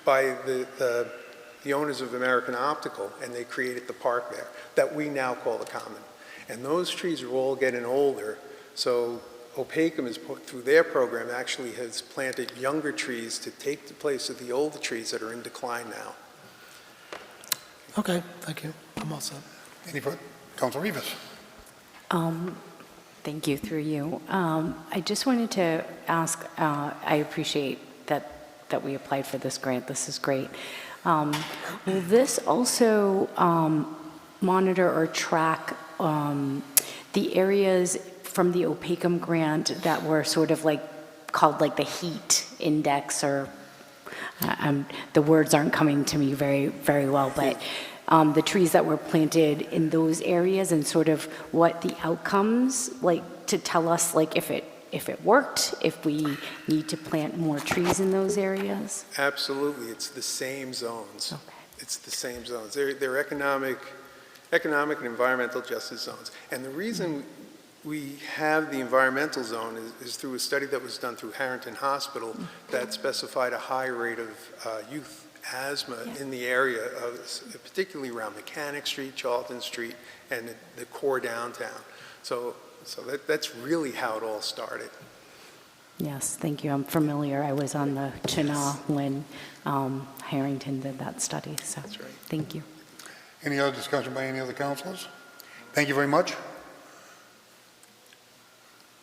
by the owners of American Optical, and they created the park there that we now call the Common. And those trees are all getting older, so Opacum, through their program, actually has planted younger trees to take the place of the older trees that are in decline now. Okay, thank you. I'm all set. Any further? Council Rivas. Thank you, through you. I just wanted to ask, I appreciate that we applied for this grant. This is great. Will this also monitor or track the areas from the Opacum grant that were sort of called the heat index, or the words aren't coming to me very, very well, but the trees that were planted in those areas and sort of what the outcomes, to tell us if it worked, if we need to plant more trees in those areas? Absolutely, it's the same zones. Okay. It's the same zones. They're economic and environmental justice zones. And the reason we have the environmental zone is through a study that was done through Harrington Hospital that specified a high rate of youth asthma in the area, particularly around Mechanic Street, Charlton Street, and the core downtown. So that's really how it all started. Yes, thank you. I'm familiar. I was on the Chinna when Harrington did that study, so thank you. Any other discussion by any other councilors? Thank you very much.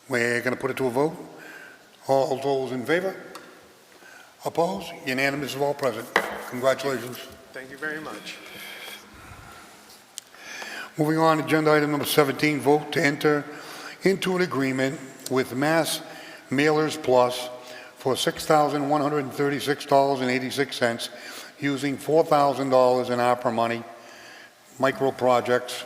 We're going to put it to a vote. All those in favor? Opposed? Unanimous of all present. Congratulations. Thank you very much. Moving on, agenda item number 17, vote to enter into an agreement with Mass Mailers Plus for $6,136.86 using $4,000 in ARPA money, micro projects,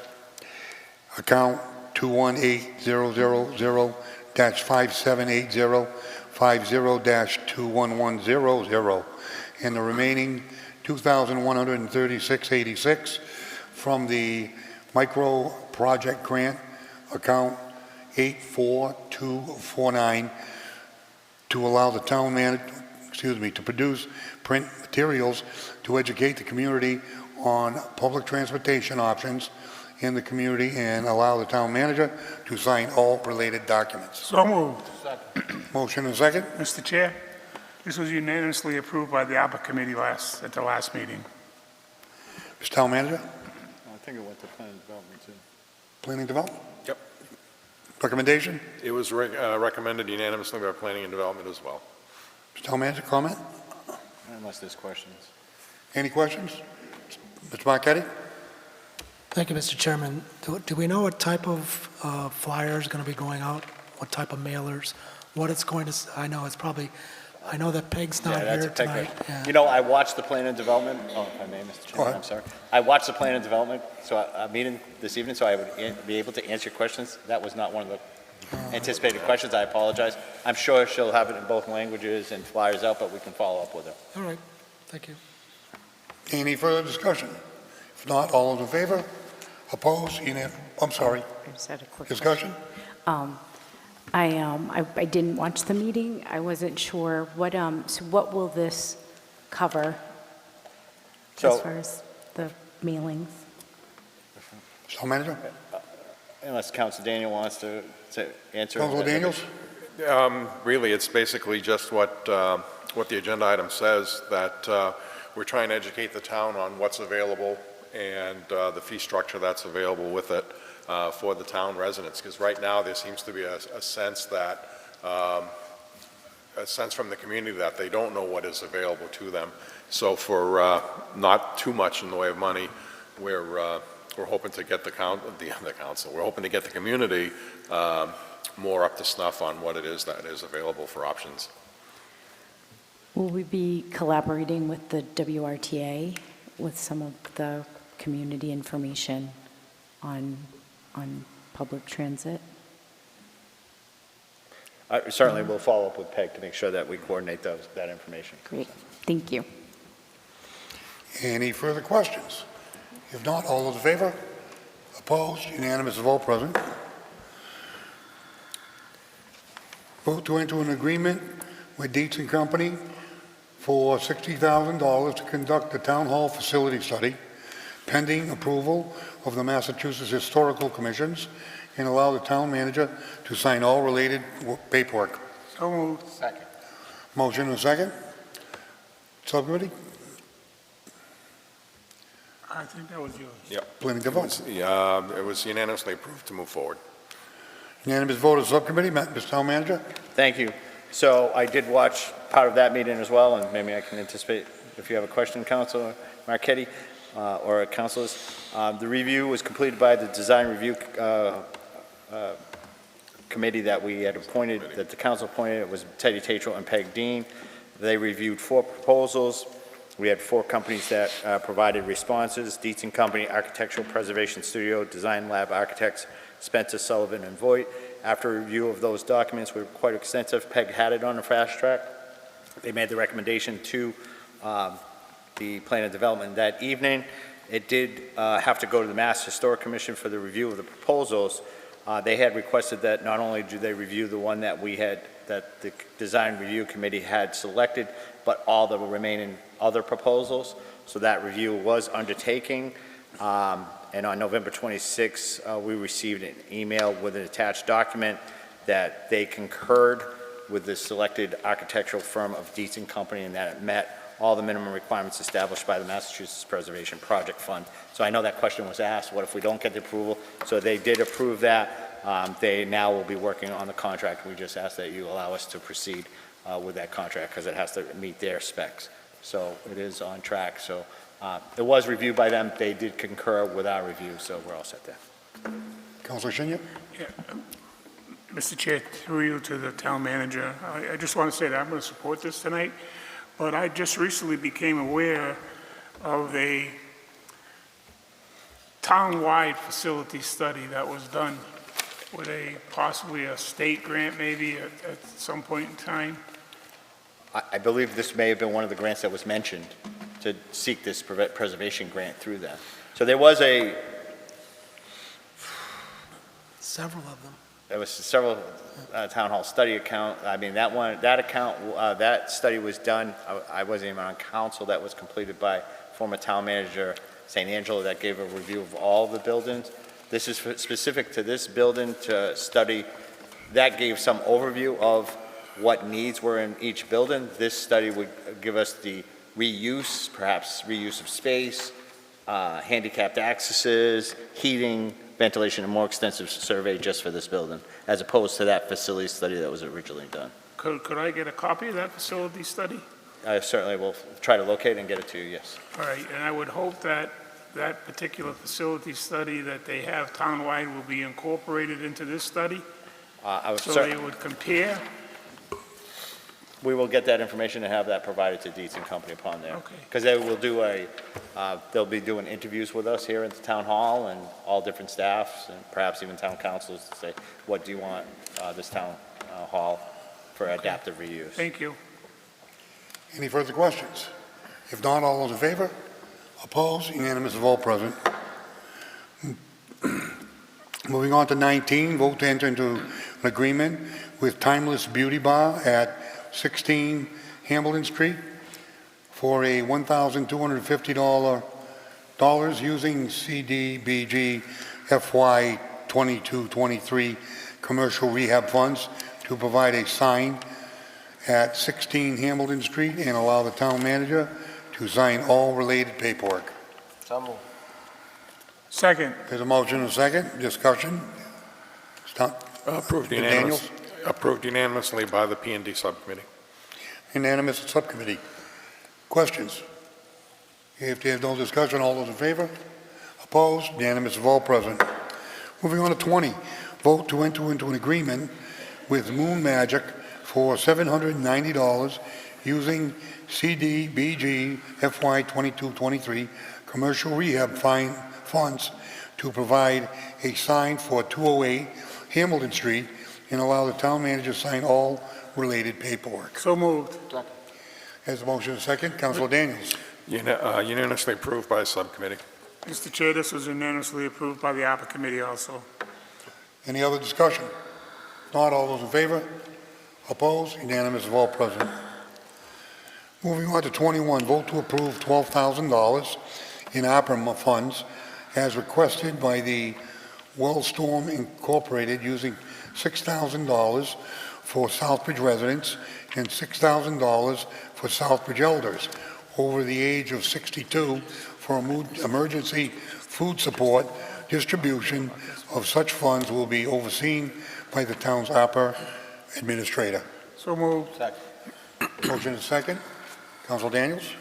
account 21800-5780-50-21100, and the remaining $2,136.86 from the micro project grant account 84249 to allow the town manager, to produce print materials to educate the community on public transportation options in the community and allow the town manager to sign all related documents. So moved. Motion and second. Mr. Chair, this was unanimously approved by the ARPA committee at the last meeting. Mr. Town Manager, I think it went to planning development too. Planning Development? Yep. Recommendation? It was recommended unanimously by Planning and Development as well. Mr. Town Manager, comment? Unless there's questions. Any questions? Mr. Marquetti? Thank you, Mr. Chairman. Do we know what type of flyer is going to be going out? What type of mailers? What it's going to, I know that Peg's not here tonight. Yeah. You know, I watched the plan and development, if I may, Mr. Chairman, I'm sorry. I watched the plan and development, meeting this evening, so I would be able to answer your questions. That was not one of the anticipated questions. I apologize. I'm sure she'll have it in both languages and flyers out, but we can follow up with her. All right, thank you. Any further discussion? If not, all those in favor? Opposed? I'm sorry. I just had a quick Discussion? I didn't watch the meeting. I wasn't sure so what will this cover as far as the mailings? Town Manager? Unless Council Daniel wants to answer. Councilor Daniels? Really, it's basically just what the agenda item says, that we're trying to educate the town on what's available and the fee structure that's available with it for the town residents. Because right now there seems to be a sense that, from the community that they don't know what is available to them. So for not too much in the way of money, we're hoping to get the council, we're hoping to get the community more up to snuff on what it is that is available for options. Will we be collaborating with the WRTA with some of the community information on public transit? Certainly, we'll follow up with Peg to make sure that we coordinate that information. Great, thank you. Any further questions? If not, all those in favor? Opposed? Unanimous of all present. Vote to enter an agreement with Dietz and Company for $60,000 to conduct a town hall facility study pending approval of the Massachusetts Historical Commissions and allow the town manager to sign all related paperwork. So moved. Second. Motion and second. Subcommittee? I think that was yours. Yep. Planning Development. It was unanimously approved to move forward. Unanimous vote of subcommittee. Mr. Town Manager? Thank you. So I did watch part of that meeting as well, and maybe I can anticipate if you have a question, Councilor Marquetti or councilors. The review was completed by the design review committee that we had appointed, that the council appointed. It was Teddy Tatro and Peg Dean. They reviewed 4 proposals. We had 4 companies that provided responses: Dietz and Company, Architectural Preservation Studio, Design Lab Architects, Spencer, Sullivan, and Voight. After review of those documents, we were quite extensive. Peg had it on a fast track. They made the recommendation to the Plan and Development that evening. It did have to go to the Mass Historic Commission for the review of the proposals. They had requested that not only do they review the one that that the Design Review Committee had selected, but all the remaining other proposals. So that review was undertaking. And on November 26, we received an email with an attached document that they concurred with the selected architectural firm of Dietz and Company, and that it met all the minimum requirements established by the Massachusetts Preservation Project Fund. So I know that question was asked, what if we don't get the approval? So they did approve that. They now will be working on the contract. We just ask that you allow us to proceed with that contract because it has to meet their specs. So it is on track. So it was reviewed by them. They did concur with our review, so we're all set there. Councilor Senior? Yeah, Mr. Chair, through you to the town manager, I just want to say that I'm going to support this tonight, but I just recently became aware of a town-wide facility study that was done with possibly a state grant maybe at some point in time. I believe this may have been one of the grants that was mentioned to seek this preservation grant through that. So there was Several of them. there was several town hall study account. I mean, that study was done. I wasn't even on council. That was completed by former town manager St. Angelo that gave a review of all the buildings. This is specific to this building to study. That gave some overview of what needs were in each building. This study would give us the reuse, perhaps reuse of space, handicapped accesses, heating, ventilation, a more extensive survey just for this building, as opposed to that facility study that was originally done. Could I get a copy of that facility study? I certainly will try to locate and get it to you, yes. All right, and I would hope that that particular facility study that they have townwide will be incorporated into this study, so they would compare. We will get that information and have that provided to Dietz and Company upon there. Okay. Because they will do they'll be doing interviews with us here at the town hall and all different staffs and perhaps even town councils to say, what do you want this town hall for adaptive reuse? Thank you. Any further questions? If not, all those in favor? Opposed? Unanimous of all present. Moving on to 19, vote to enter into an agreement with Timeless Beauty Bar at 16 Hambledon Street for a $1,250 using CDBG FY 22-23 commercial rehab funds to provide a sign at 16 Hambledon Street and allow the town manager to sign all related paperwork. So moved. Second. There's a motion and a second. Discussion. Approved Mr. Daniels? Approved unanimously by the P&D Subcommittee. Unanimous subcommittee. Questions? If there's no discussion, all those in favor? Opposed? Unanimous of all present. Moving on to 20, vote to enter into an agreement with Moon Magic for $790 using CDBG FY 22-23 commercial rehab funds to provide a sign for 208 Hamilton Street and allow the town manager to sign all related paperwork. So moved. Has a motion and a second. Councilor Daniels. Unanimously approved by the subcommittee. Mr. Chair, this was unanimously approved by the APA committee also. Any other discussion? Not all those in favor? Opposed? Unanimous of all present. Moving on to 21, vote to approve $12,000 in APA funds as requested by the Wellstorm Incorporated using $6,000 for Southbridge residents and $6,000 for Southbridge elders over the age of 62 for emergency food support. Distribution of such funds will be overseen by the town's APA administrator. So moved. Second. Motion is second. Council Daniels?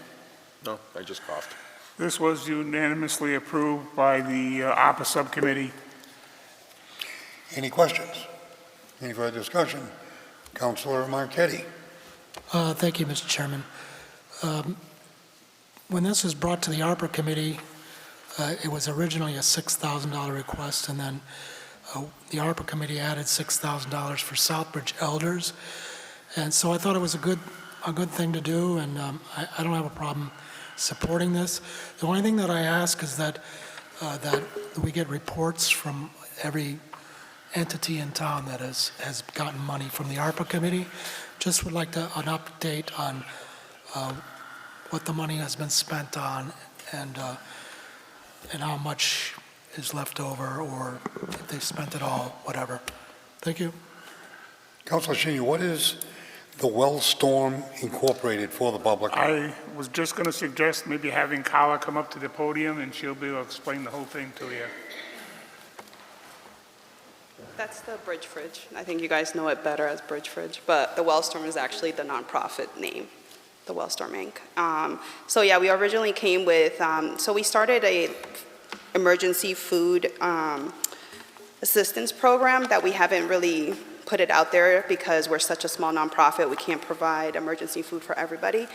No, I just coughed. This was unanimously approved by the APA subcommittee. Any questions? Any further discussion? Councilor Marquetti. Thank you, Mr. Chairman. When this was brought to the ARPA committee, it was originally a $6,000 request, and then the ARPA committee added $6,000 for Southbridge elders. And so I thought it was a good thing to do, and I don't have a problem supporting this. The only thing that I ask is that we get reports from every entity in town that has gotten money from the ARPA committee. Just would like an update on what the money has been spent on and how much is left over, or if they've spent it all, whatever. Thank you. Councilor Senior, what is the Wellstorm Incorporated for the public. I was just going to suggest maybe having Carla come up to the podium, and she'll be able to explain the whole thing to you. That's the Bridge Fridge. I think you guys know it better as Bridge Fridge, but the Wellstorm is actually the nonprofit name, the Wellstorm Inc. So yeah, we originally came with, so we started a emergency food assistance program that we haven't really put it out there because we're such a small nonprofit, we can't provide emergency food for everybody.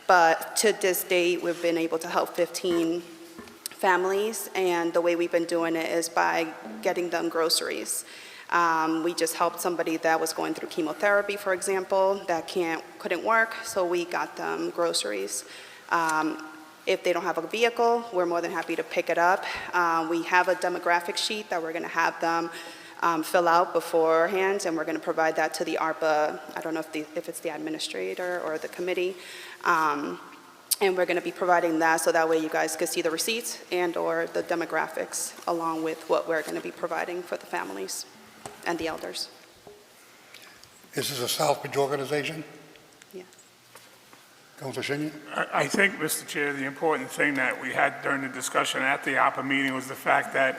But to this date, we've been able to help 15 families, and the way we've been doing it is by getting them groceries. We just helped somebody that was going through chemotherapy, for example, that couldn't work, so we got them groceries. If they don't have a vehicle, we're more than happy to pick it up. We have a demographic sheet that we're going to have them fill out beforehand, and we're going to provide that to the ARPA, I don't know if it's the administrator or the committee, and we're going to be providing that so that way you guys can see the receipts and or the demographics along with what we're going to be providing for the families and the elders. This is a Southbridge organization? Yes. Councilor Senior? I think, Mr. Chair, the important thing that we had during the discussion at the APA meeting was the fact that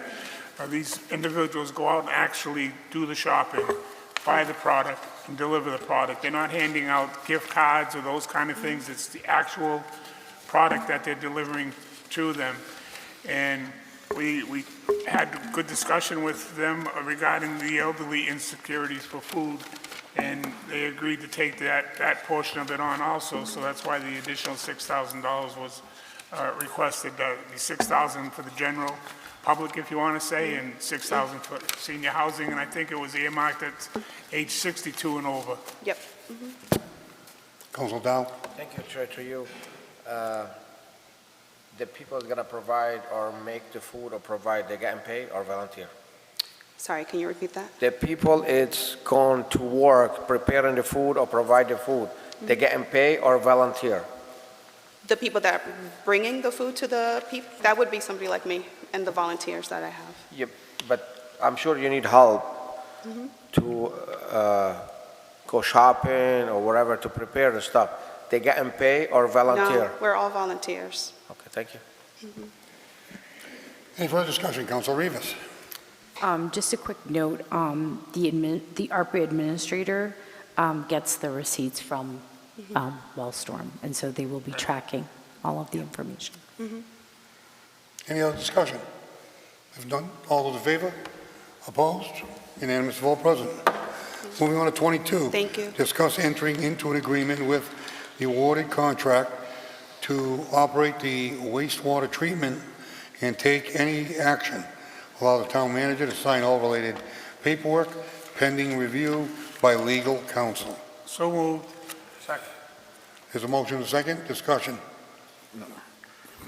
these individuals go out and actually do the shopping, buy the product, and deliver the product. They're not handing out gift cards or those kind of things. It's the actual product that they're delivering to them. And we had a good discussion with them regarding the elderly insecurities for food, and they agreed to take that portion of it on also. So that's why the additional $6,000 was requested, the $6,000 for the general public, if you want to say, and $6,000 for senior housing, and I think it was earmarked at age 62 and over. Yep. Councilor Dow? Thank you, Chair, to you. The people that are gonna provide or make the food or provide, they getting paid or volunteer? Sorry, can you repeat that? The people it's going to work preparing the food or provide the food, they getting paid or volunteer? The people that are bringing the food to the people, that would be somebody like me and the volunteers that I have. Yep, but I'm sure you need help to go shopping or whatever to prepare the stuff. They getting paid or volunteer? No, we're all volunteers. Okay, thank you. Any further discussion? Councilor Rivas? Just a quick note, the ARPA administrator gets the receipts from Wellstorm, and so they will be tracking all of the information. Any other discussion? If none, all those in favor? Opposed? Unanimous of all present. Moving on to 22. Thank you. Discuss entering into an agreement with the awarded contract to operate the wastewater treatment and take any action. Allow the town manager to sign all related paperwork pending review by legal counsel. So moved. Second. There's a motion and a second. Discussion.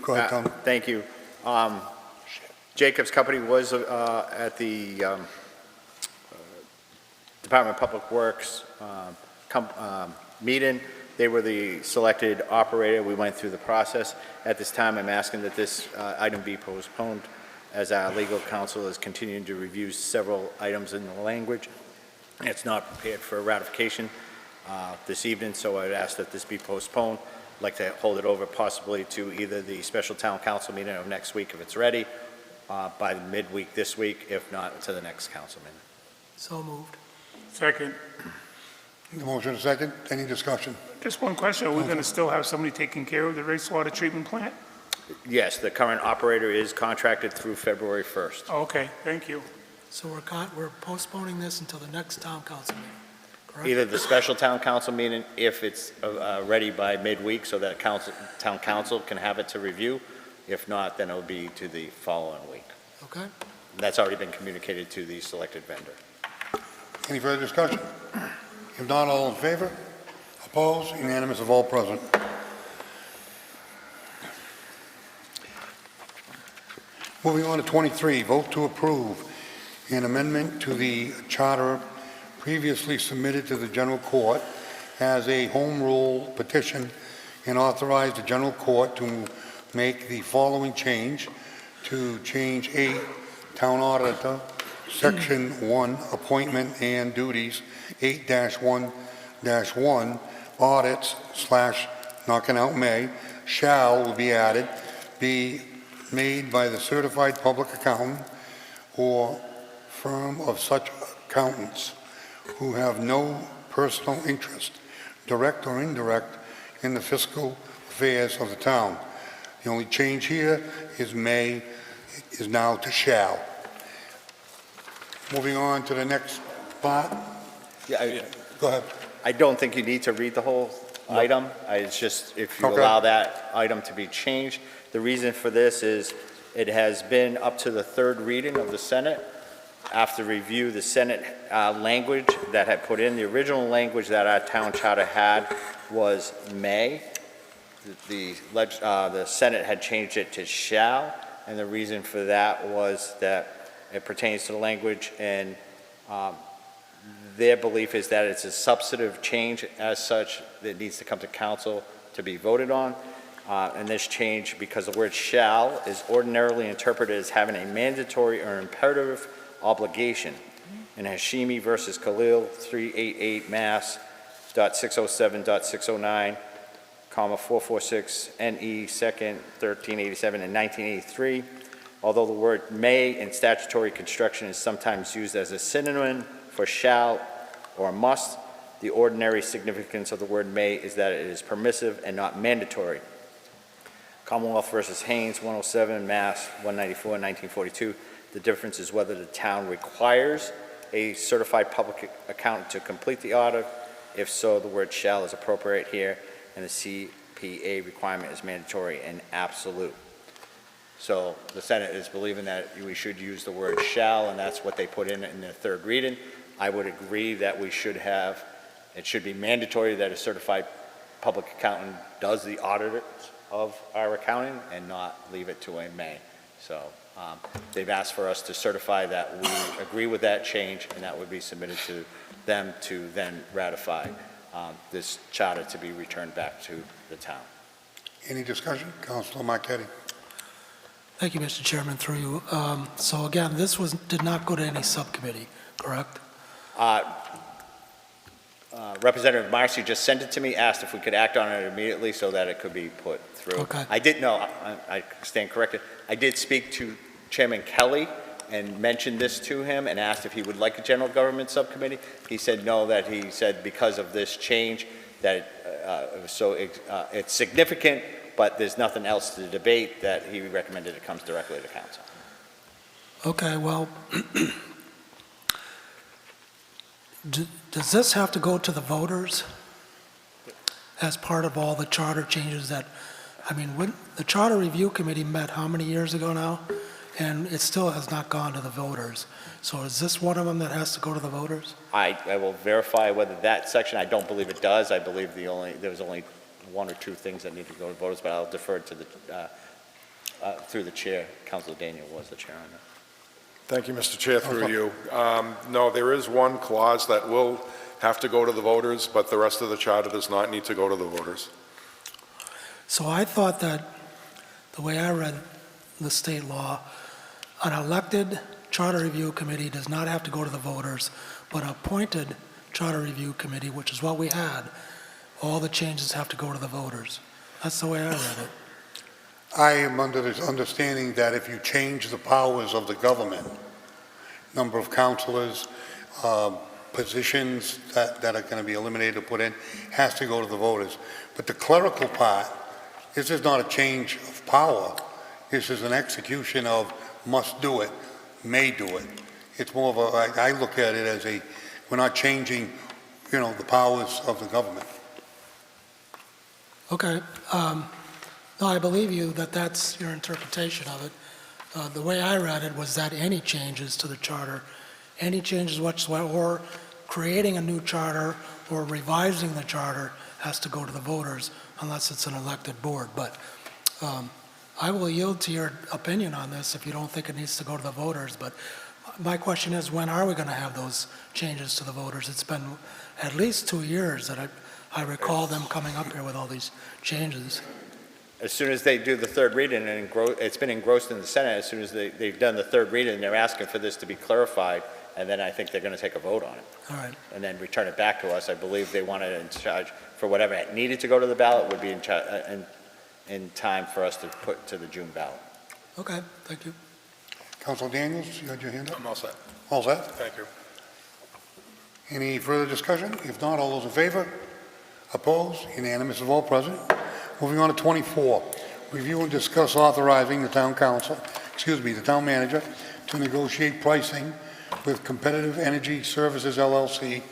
Go ahead, Tom. Thank you. Jacob's Company was at the Department of Public Works meeting. They were the selected operator. We went through the process. At this time, I'm asking that this item be postponed as our legal counsel is continuing to review several items in the language. It's not prepared for ratification this evening, so I'd ask that this be postponed. I'd like to hold it over possibly to either the special town council meeting of next week if it's ready, by the midweek this week, if not to the next council meeting. So moved. Second. The motion and a second. Any discussion? Just one question. Are we going to still have somebody taking care of the wastewater treatment plant? Yes, the current operator is contracted through February 1st. Okay, thank you. So we're postponing this until the next town council meeting, correct? Either the special town council meeting, if it's ready by midweek, so that town council can have it to review. If not, then it'll be to the following week. Okay. That's already been communicated to the selected vendor. Any further discussion? If not, all in favor? Opposed? Unanimous of all present. Moving on to 23, vote to approve an amendment to the charter previously submitted to the general court as a home rule petition and authorize the general court to make the following change to change 8, town auditor, section 1, appointment and duties, 8-1, 1 audits / knocking out may, shall will be added, be made by the certified public accountant or firm of such accountants who have no personal interest, direct or indirect, in the fiscal affairs of the town. The only change here is may is now to shall. Moving on to the next part. Yeah, Go ahead. I don't think you need to read the whole item. It's just if you Okay. allow that item to be changed. The reason for this is it has been up to the third reading of the Senate. After review, the Senate language that had put in, the original language that our town charter had was may. The Senate had changed it to shall, and the reason for that was that it pertains to the language, and their belief is that it's a substantive change as such that needs to come to council to be voted on. And this change, because the word shall is ordinarily interpreted as having a mandatory or imperative obligation. In Hashimi versus Khalil, 388 Mass. .607.609, 446 NE 2nd, 1387 and 1983. Although the word may in statutory construction is sometimes used as a synonym for shall or must, the ordinary significance of the word may is that it is permissive and not mandatory. Commonwealth versus Haynes, 107 Mass. 194, 1942. The difference is whether the town requires a certified public accountant to complete the audit. If so, the word shall is appropriate here, and the CPA requirement is mandatory and absolute. So the Senate is believing that we should use the word shall, and that's what they put in the third reading. I would agree that we should have, it should be mandatory that a certified public accountant does the audit of our accounting and not leave it to a may. So they've asked for us to certify that we agree with that change, and that would be submitted to them to then ratify this charter to be returned back to the town. Any discussion? Councilor Marquetti. Thank you, Mr. Chairman, through you. So again, this did not go to any subcommittee, correct? Representative Marcy just sent it to me, asked if we could act on it immediately so that it could be put through. Okay. I did know, I stand corrected. I did speak to Chairman Kelly and mentioned this to him and asked if he would like a general government subcommittee. He said no, that he said because of this change that it's significant, but there's nothing else to debate, that he recommended it comes directly to council. Okay, well, does this have to go to the voters as part of all the charter changes that, I mean, when the Charter Review Committee met how many years ago now? And it still has not gone to the voters. So is this one of them that has to go to the voters? I will verify whether that section, I don't believe it does. I believe there was only one or two things that need to go to voters, but I'll defer to through the chair. Councilor Daniel was the chair on that. Thank you, Mr. Chair, through you. No, there is one clause that will have to go to the voters, but the rest of the charter does not need to go to the voters. So I thought that the way I read the state law, an elected Charter Review Committee does not have to go to the voters, but an appointed Charter Review Committee, which is what we had, all the changes have to go to the voters. That's the way I read it. I am under the understanding that if you change the powers of the government, number of councilors, positions that are going to be eliminated or put in, has to go to the voters. But the clerical part, this is not a change of power. This is an execution of must do it, may do it. It's more of a, I look at it as we're not changing, the powers of the government. Okay. No, I believe you that that's your interpretation of it. The way I read it was that any changes to the charter, any changes whatsoever, or creating a new charter or revising the charter has to go to the voters unless it's an elected board. But I will yield to your opinion on this if you don't think it needs to go to the voters. But my question is, when are we going to have those changes to the voters? It's been at least 2 years that I recall them coming up here with all these changes. As soon as they do the third reading, and it's been engrossed in the Senate, as soon as they've done the third reading, they're asking for this to be clarified and then I think they're going to take a vote on it, All right. and then return it back to us. I believe they wanted it in charge for whatever it needed to go to the ballot would be in time for us to put to the June ballot. Okay, thank you. Council Daniels, you had your hand up? I'm all set. All set? Thank you. Any further discussion? If not, all those in favor? Opposed? Unanimous of all present. Moving on to 24, review and discuss authorizing the town manager to negotiate pricing with Competitive Energy Services LLC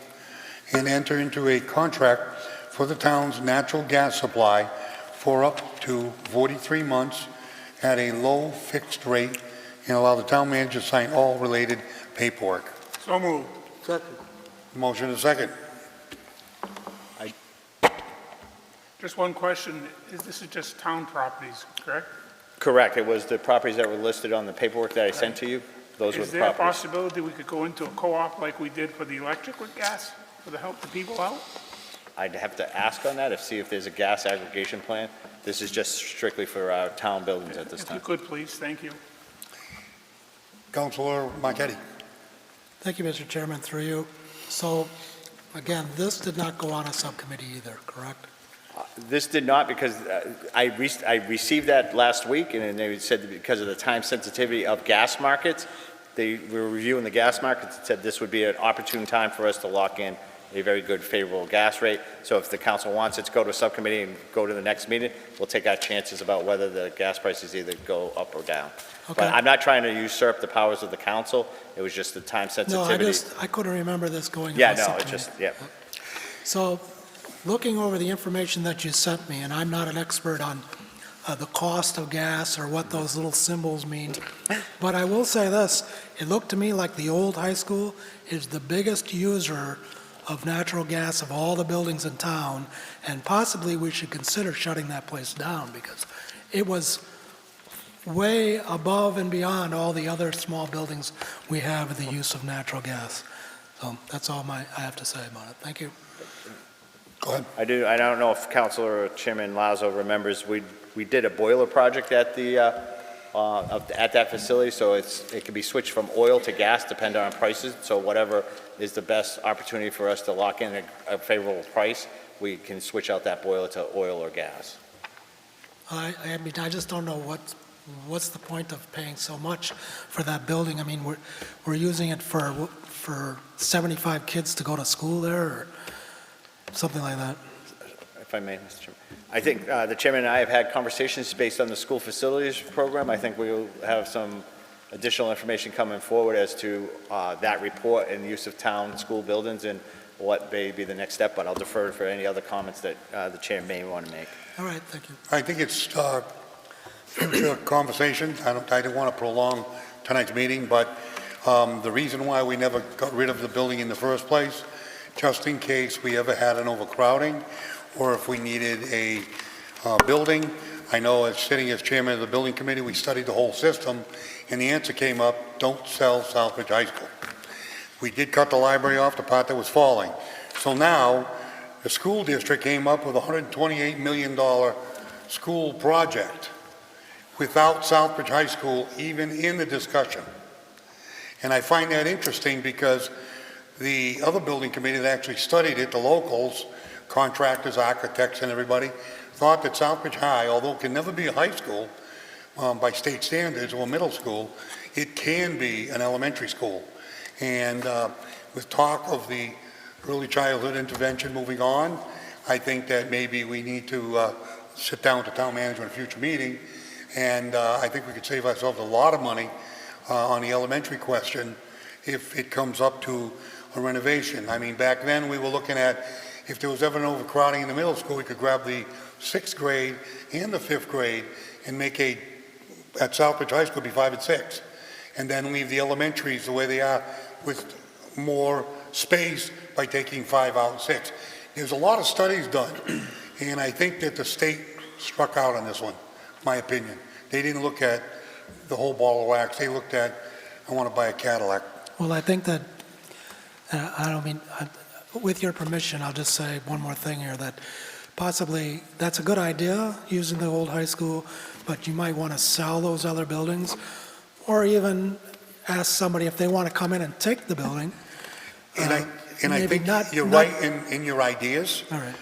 and enter into a contract for the town's natural gas supply for up to 43 months at a low fixed rate and allow the town manager to sign all related paperwork. So moved. Motion is second. Just one question, this is just town properties, correct? Correct. It was the properties that were listed on the paperwork that I sent to you. Those were Is the there a properties. possibility we could go into a co-op like we did for the electric with gas, to help the people out? I'd have to ask on that see if there's a gas aggregation plan. This is just strictly for our town buildings at this If you time. could, please, thank you. Councilor Marquetti. Thank you, Mr. Chairman, through you. So, again, this did not go on a subcommittee either, correct? This did not because I received that last week and they said that because of the time sensitivity of gas markets, they were reviewing the gas markets and said this would be an opportune time for us to lock in a very good favorable gas rate. So if the council wants it to go to a subcommittee and go to the next meeting, we'll take our chances about whether the gas prices either go up or down. Okay. But I'm not trying to usurp the powers of the council. It was just the time No, sensitivity. I couldn't remember this going on Yeah, a no, subcommittee. it's just, yeah. So, looking over the information that you sent me, and I'm not an expert on the cost of gas or what those little symbols mean, but I will say this, it looked to me like the old high school is the biggest user of natural gas of all the buildings in town, and possibly we should consider shutting that place down because it was way above and beyond all the other small buildings we have in the use of natural gas. So that's all I have to say about it. Thank you. Go ahead. I don't know if Councilor or Chairman Lazo remembers, we did a boiler project at that facility, so it can be switched from oil to gas depending on prices. So whatever is the best opportunity for us to lock in a favorable price, we can switch out that boiler to oil or gas. I mean, I just don't know what's the point of paying so much for that building? I mean, we're using it for 75 kids to go to school there, or something like that. If I may, Mr. Chairman. I think the chairman and I have had conversations based on the school facilities program. I think we will have some additional information coming forward as to that report and the use of town school buildings and what may be the next step, but I'll defer for any other comments that the chair may want to make. All right, thank you. I think it's future conversation. I didn't want to prolong tonight's meeting, but the reason why we never got rid of the building in the first place, just in case we ever had an overcrowding, or if we needed a building. I know as sitting as chairman of the building committee, we studied the whole system, and the answer came up, don't sell Southbridge High School. We did cut the library off, the part that was falling. So now, the school district came up with a $128 million school project without Southbridge High School even in the discussion. And I find that interesting because the other building committee that actually studied it, the locals, contractors, architects, and everybody, thought that Southbridge High, although it can never be a high school by state standards or middle school, it can be an elementary school. And with talk of the early childhood intervention moving on, I think that maybe we need to sit down with the town manager in a future meeting, and I think we could save ourselves a lot of money on the elementary question if it comes up to a renovation. I mean, back then we were looking at if there was ever an overcrowding in the middle school, we could grab the 6th grade and the 5th grade and make at Southbridge High School be 5 and 6, and then leave the elementaries the way they are with more space by taking 5 out and 6. There's a lot of studies done, and I think that the state struck out on this one, my opinion. They didn't look at the whole ball of wax. They looked at, I want to buy a Cadillac. Well, I think that, with your permission, I'll just say one more thing here, that possibly that's a good idea, using the old high school, but you might want to sell those other buildings, or even ask somebody if they want to come in and take the building. And I Maybe think not- you're not- right in your ideas, All right.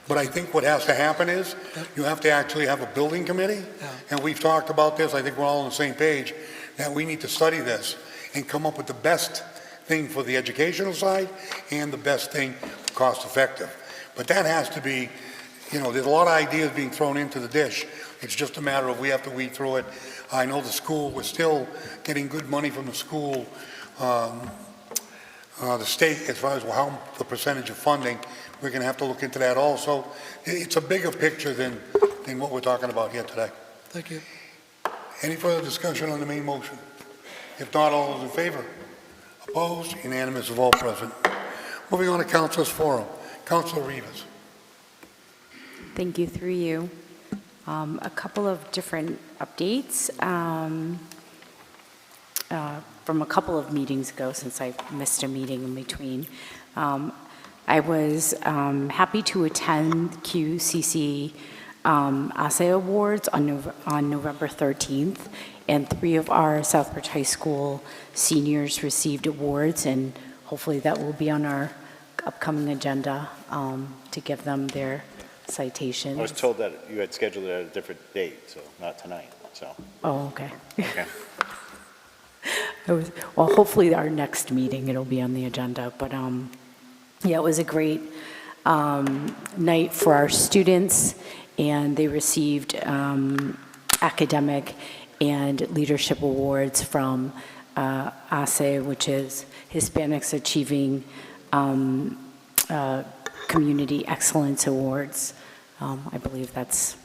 but I think what has to happen is you have to actually have a building committee. And we've talked about this, I think we're all on the same page, that we need to study this and come up with the best thing for the educational side and the best thing cost effective. But that has to be, there's a lot of ideas being thrown into the dish. It's just a matter of we have to weed through it. I know the school, we're still getting good money from the school, the state, as far as how the percentage of funding, we're going to have to look into that also. It's a bigger picture than what we're talking about here today. Thank you. Any further discussion on the main motion? If not, all those in favor? Opposed? Unanimous of all present. Moving on to Councilors Forum. Councilor Rivas. Thank you, through you. A couple of different updates from a couple of meetings ago, since I missed a meeting in between. I was happy to attend QCC ASE Awards on November 13th, and 3 of our Southbridge High School seniors received awards, and hopefully that will be on our upcoming agenda to give them their citations. I was told that you had scheduled it at a different date, so not tonight, so. Oh, okay. Okay. Well, hopefully our next meeting, it'll be on the agenda, but yeah, it was a great night for our students, and they received academic and leadership awards from ASE, which is Hispanics Achieving Community Excellence Awards. I believe that's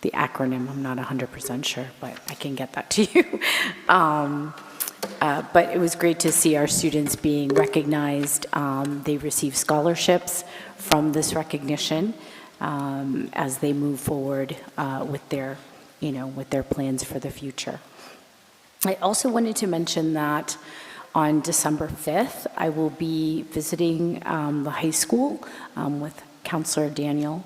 the acronym. I'm not 100% sure, but I can get that to you. But it was great to see our students being recognized. They receive scholarships from this recognition as they move forward with their plans for the future. I also wanted to mention that on December 5th, I will be visiting the high school with Counselor Daniel.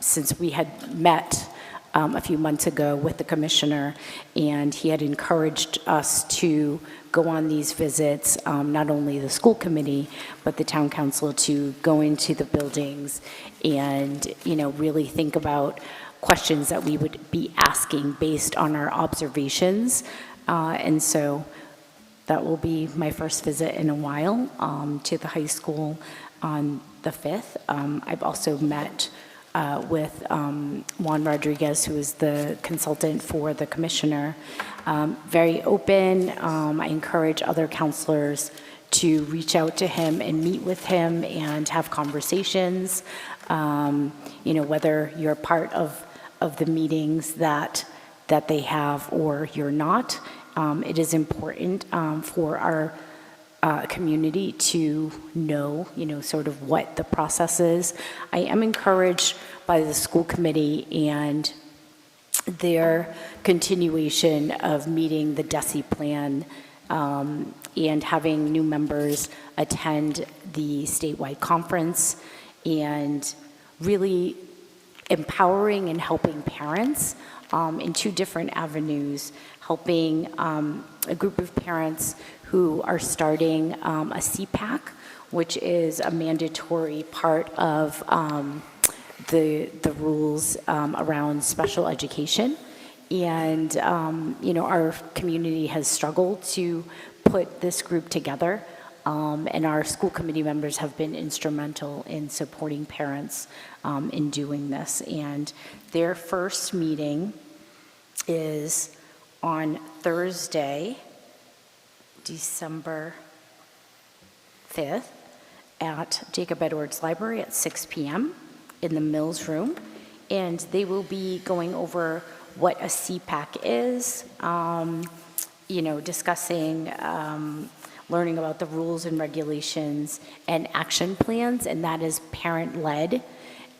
Since we had met a few months ago with the commissioner, and he had encouraged us to go on these visits, not only the school committee, but the town council, to go into the buildings and, really think about questions that we would be asking based on our observations. And so that will be my first visit in a while to the high school on the 5th. I've also met with Juan Rodriguez, who is the consultant for the commissioner. Very open. I encourage other counselors to reach out to him and meet with him and have conversations. Whether you're part of the meetings that they have or you're not, it is important for our community to know, sort of what the process is. I am encouraged by the school committee and their continuation of meeting the DESI plan and having new members attend the statewide conference, and really empowering and helping parents in 2 different avenues, helping a group of parents who are starting a CPAC, which is a mandatory part of the rules around special education. And, our community has struggled to put this group together, and our school committee members have been instrumental in supporting parents in doing this. And their first meeting is on Thursday, December 5th, at Jacob Edwards Library at 6 p.m. in the Mills Room. And they will be going over what a CPAC is, discussing, learning about the rules and regulations and action plans, and that is parent-led.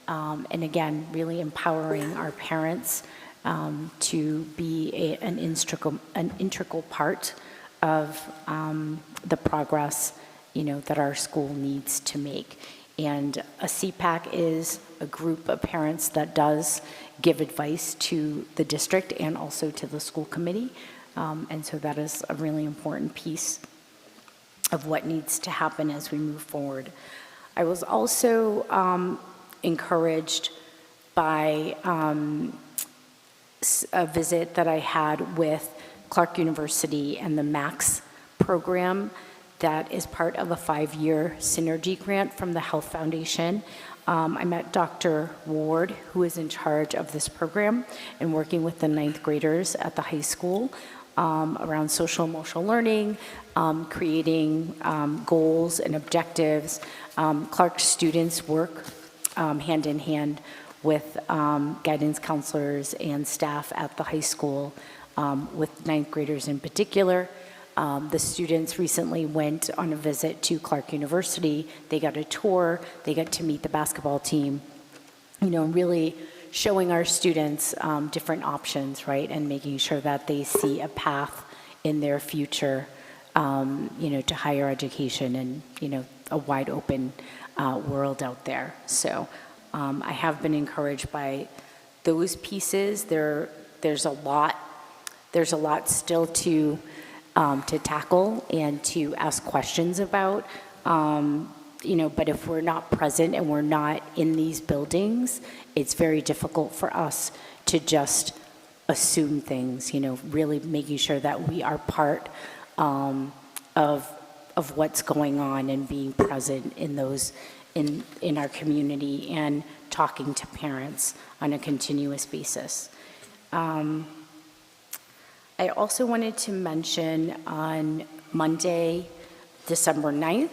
And again, really empowering our parents to be an integral part of the progress, that our school needs to make. And a CPAC is a group of parents that does give advice to the district and also to the school committee And so that is a really important piece of what needs to happen as we move forward. I was also encouraged by a visit that I had with Clark University and the MAX program that is part of a 5-year synergy grant from the Health Foundation. I met Dr. Ward, who is in charge of this program, and working with the 9th graders at the high school around social emotional learning, creating goals and objectives. Clark students work hand in hand with guidance counselors and staff at the high school, with 9th graders in particular. The students recently went on a visit to Clark University. They got a tour, they got to meet the basketball team, really showing our students different options, right? And making sure that they see a path in their future, to higher education and, a wide open world out there. So I have been encouraged by those pieces. There's a lot still to tackle and to ask questions about, but if we're not present and we're not in these buildings, it's very difficult for us to just assume things, really making sure that we are part of what's going on and being present in those, in our community and talking to parents on a continuous basis. I also wanted to mention on Monday, December 9th,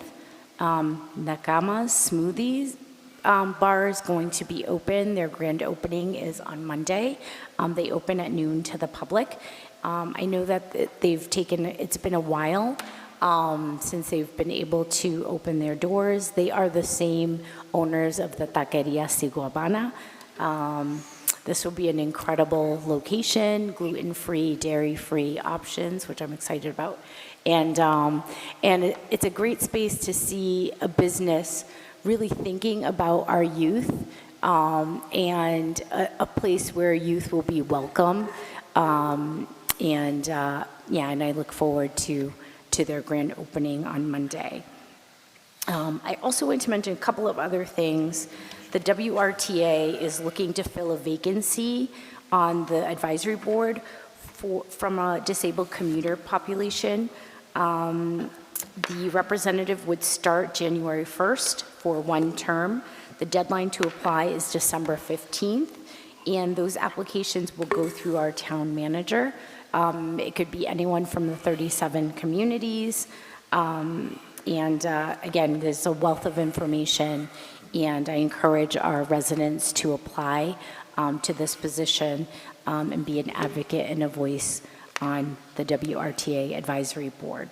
Nakama's Smoothies bar is going to be open. Their grand opening is on Monday. They open at noon to the public. I know that it's been a while since they've been able to open their doors. They are the same owners of the Taqueria Siguabana. This will be an incredible location, gluten-free, dairy-free options, which I'm excited about. And it's a great space to see a business really thinking about our youth, and a place where youth will be welcome. And I look forward to their grand opening on Monday. I also want to mention a couple of other things. The WRTA is looking to fill a vacancy on the advisory board from a disabled commuter population. The representative would start January 1st for 1 term. The deadline to apply is December 15th, and those applications will go through our town manager. It could be anyone from the 37 communities. Again, there's a wealth of information, and I encourage our residents to apply to this position and be an advocate and a voice on the WRTA advisory board.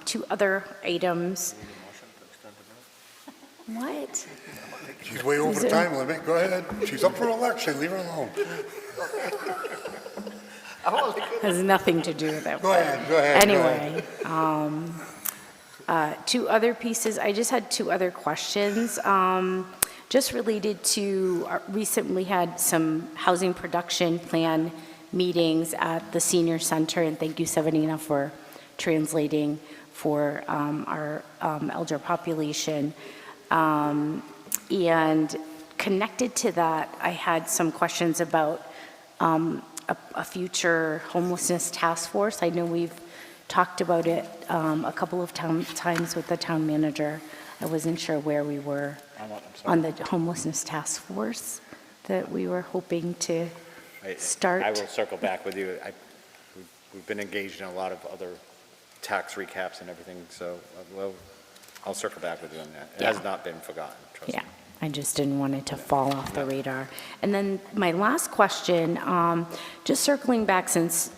2 other items. What? She's way over the time limit. Go ahead. She's up for election. Leave her alone. Has nothing to do with it. Go ahead. Anyway, 2 other pieces. I just had 2 other questions, just related to, recently had some housing production plan meetings at the senior center, and thank you, Severina, for translating for our elder population. And connected to that, I had some questions about a future homelessness task force. I know we've talked about it a couple of times with the town manager. I wasn't sure where we were on the homelessness task force that we were hoping to start. I will circle back with you. We've been engaged in a lot of other tax recaps and everything, so I'll circle back with you on that. It has not been forgotten, trust me. I just didn't want it to fall off the radar. And then my last question, just circling back, since,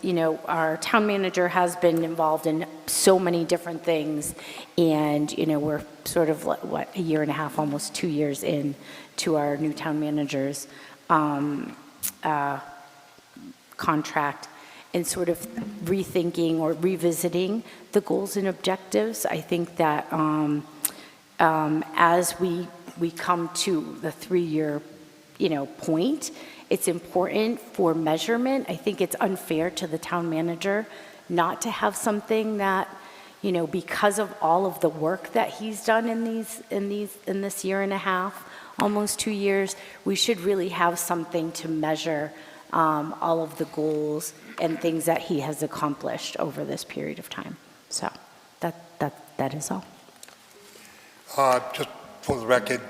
our town manager has been involved in so many different things, and, we're sort of, a year and a half, almost 2 years in to our new town manager's contract, and sort of rethinking or revisiting the goals and objectives. I think that as we come to the 3-year point. It's important for measurement. I think it's unfair to the town manager not to have something that, because of all of the work that he's done in this year and a half, almost 2 years, we should really have something to measure all of the goals and things that he has accomplished over this period of time. So that is all. Just for the record,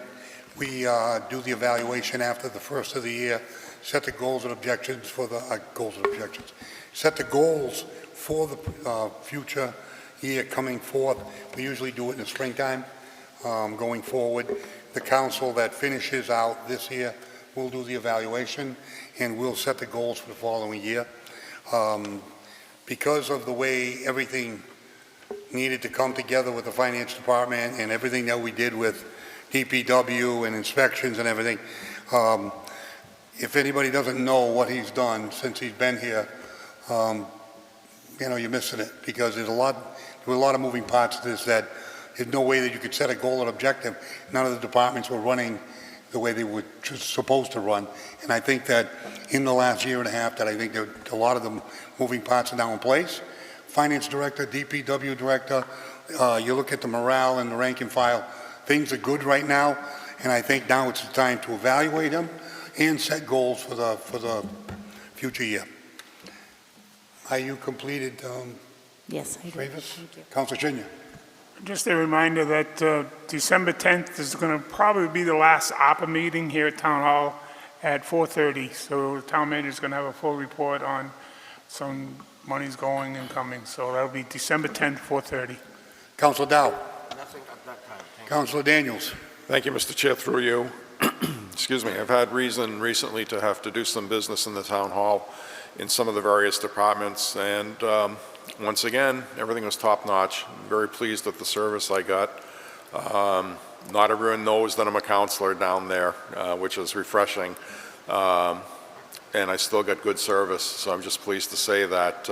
we do the evaluation after the first of the year, set the goals and objectives for the set the goals for the future year coming forth. We usually do it in the springtime. Going forward, the council that finishes out this year will do the evaluation, and we'll set the goals for the following year. Because of the way everything needed to come together with the finance department and everything that we did with DPW and inspections and everything, if anybody doesn't know what he's done since he's been here, you're missing it, because there were a lot of moving parts to this that there's no way that you could set a goal and objective. None of the departments were running the way they were just supposed to run. And I think that in the last year and a half, that I think that a lot of the moving parts are now in place. Finance director, DPW director, you look at the morale and the rank and file, things are good right now, and I think now it's the time to evaluate them and set goals for the future year. Are you completed, Yes, I do. Travis? Thank you. Councilor Junior? Just a reminder that December 10th is going to probably be the last APA meeting here at Town Hall at 4:30. So the town manager is going to have a full report on some monies going and coming. So that'll be December 10th, 4:30. Councilor Dow? Nothing at that time. Thank you. Councilor Daniels? Thank you, Mr. Chair, through you. Excuse me, I've had reason recently to have to do some business in the town hall in some of the various departments, and once again, everything was top-notch. I'm very pleased with the service I got. Not everyone knows that I'm a counselor down there, which is refreshing, and I still got good service, so I'm just pleased to say that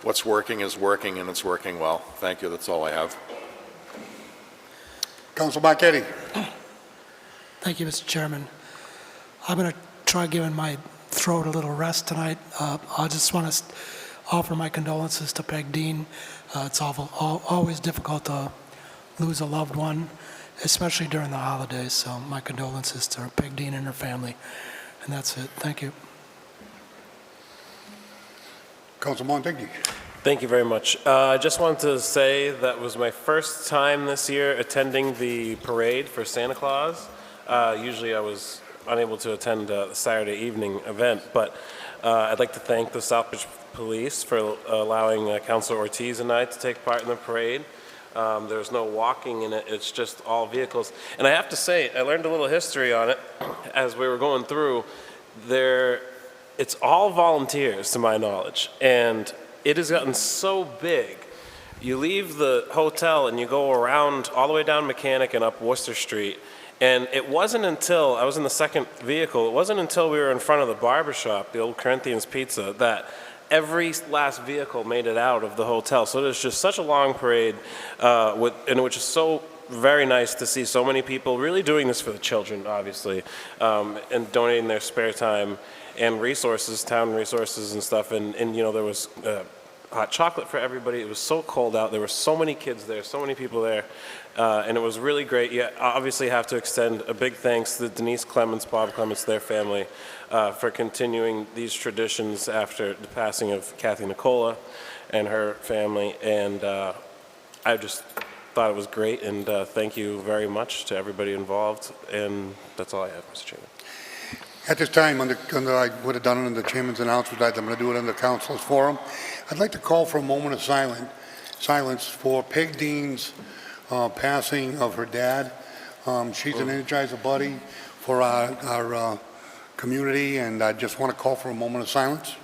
what's working is working, and it's working well. Thank you, that's all I have. Councilor Marquetti? Thank you, Mr. Chairman. I'm going to try giving my throat a little rest tonight. I just want to offer my condolences to Peg Dean. It's always difficult to lose a loved one, especially during the holidays. So my condolences to Peg Dean and her family. And that's it. Thank you. Councilor Montague? Thank you very much. I just wanted to say that was my first time this year attending the parade for Santa Claus. Usually I was unable to attend the Saturday evening event, but I'd like to thank the Southbridge Police for allowing Councilor Ortiz and I to take part in the parade. There's no walking in it, it's just all vehicles. And I have to say, I learned a little history on it as we were going through. It's all volunteers, to my knowledge, and it has gotten so big. You leave the hotel and you go around all the way down Mechanic and up Worcester Street, and it wasn't until, I was in the second vehicle, it wasn't until we were in front of the barber shop, the old Corinthians Pizza, that every last vehicle made it out of the hotel. So there's just such a long parade, and which is so very nice to see so many people really doing this for the children, obviously, and donating their spare time and resources, town resources and stuff. And there was hot chocolate for everybody. It was so cold out. There were so many kids there, so many people there. And it was really great. You obviously have to extend a big thanks to Denise Clements, Bob Clements, their family, for continuing these traditions after the passing of Kathy Nicola and her family. And I just thought it was great, and thank you very much to everybody involved. And that's all I have, Mr. Chairman. At this time, I would have done it under the chairman's announcement. I'm going to do it under council's forum. I'd like to call for a moment of silence for Peg Dean's passing of her dad. She's an Energizer buddy for our community, and I just want to call for a moment of silence.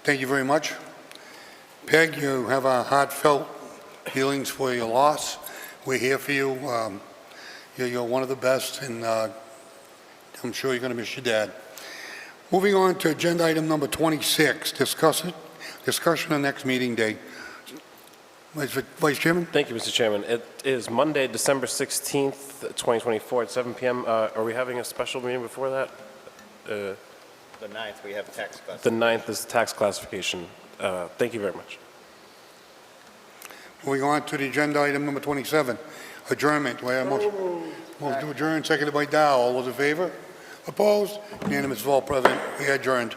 Thank you very much. Peg, you have our heartfelt feelings for your loss. We're here for you. You're one of the best, and I'm sure you're going to miss your dad. Moving on to agenda item number 26, discussion of next meeting day. Vice Chairman? Thank you, Mr. Chairman. It is Monday, December 16th, 2024 at 7 PM. Are we having a special meeting before that? The 9th, we have tax class. The 9th is tax classification. Thank you very much. Moving on to the agenda item number 27, adjournment. Do I have a motion? Motion to adjourn, seconded by Dow. All those in favor? Opposed? Unanimous vote, President. We are adjourned.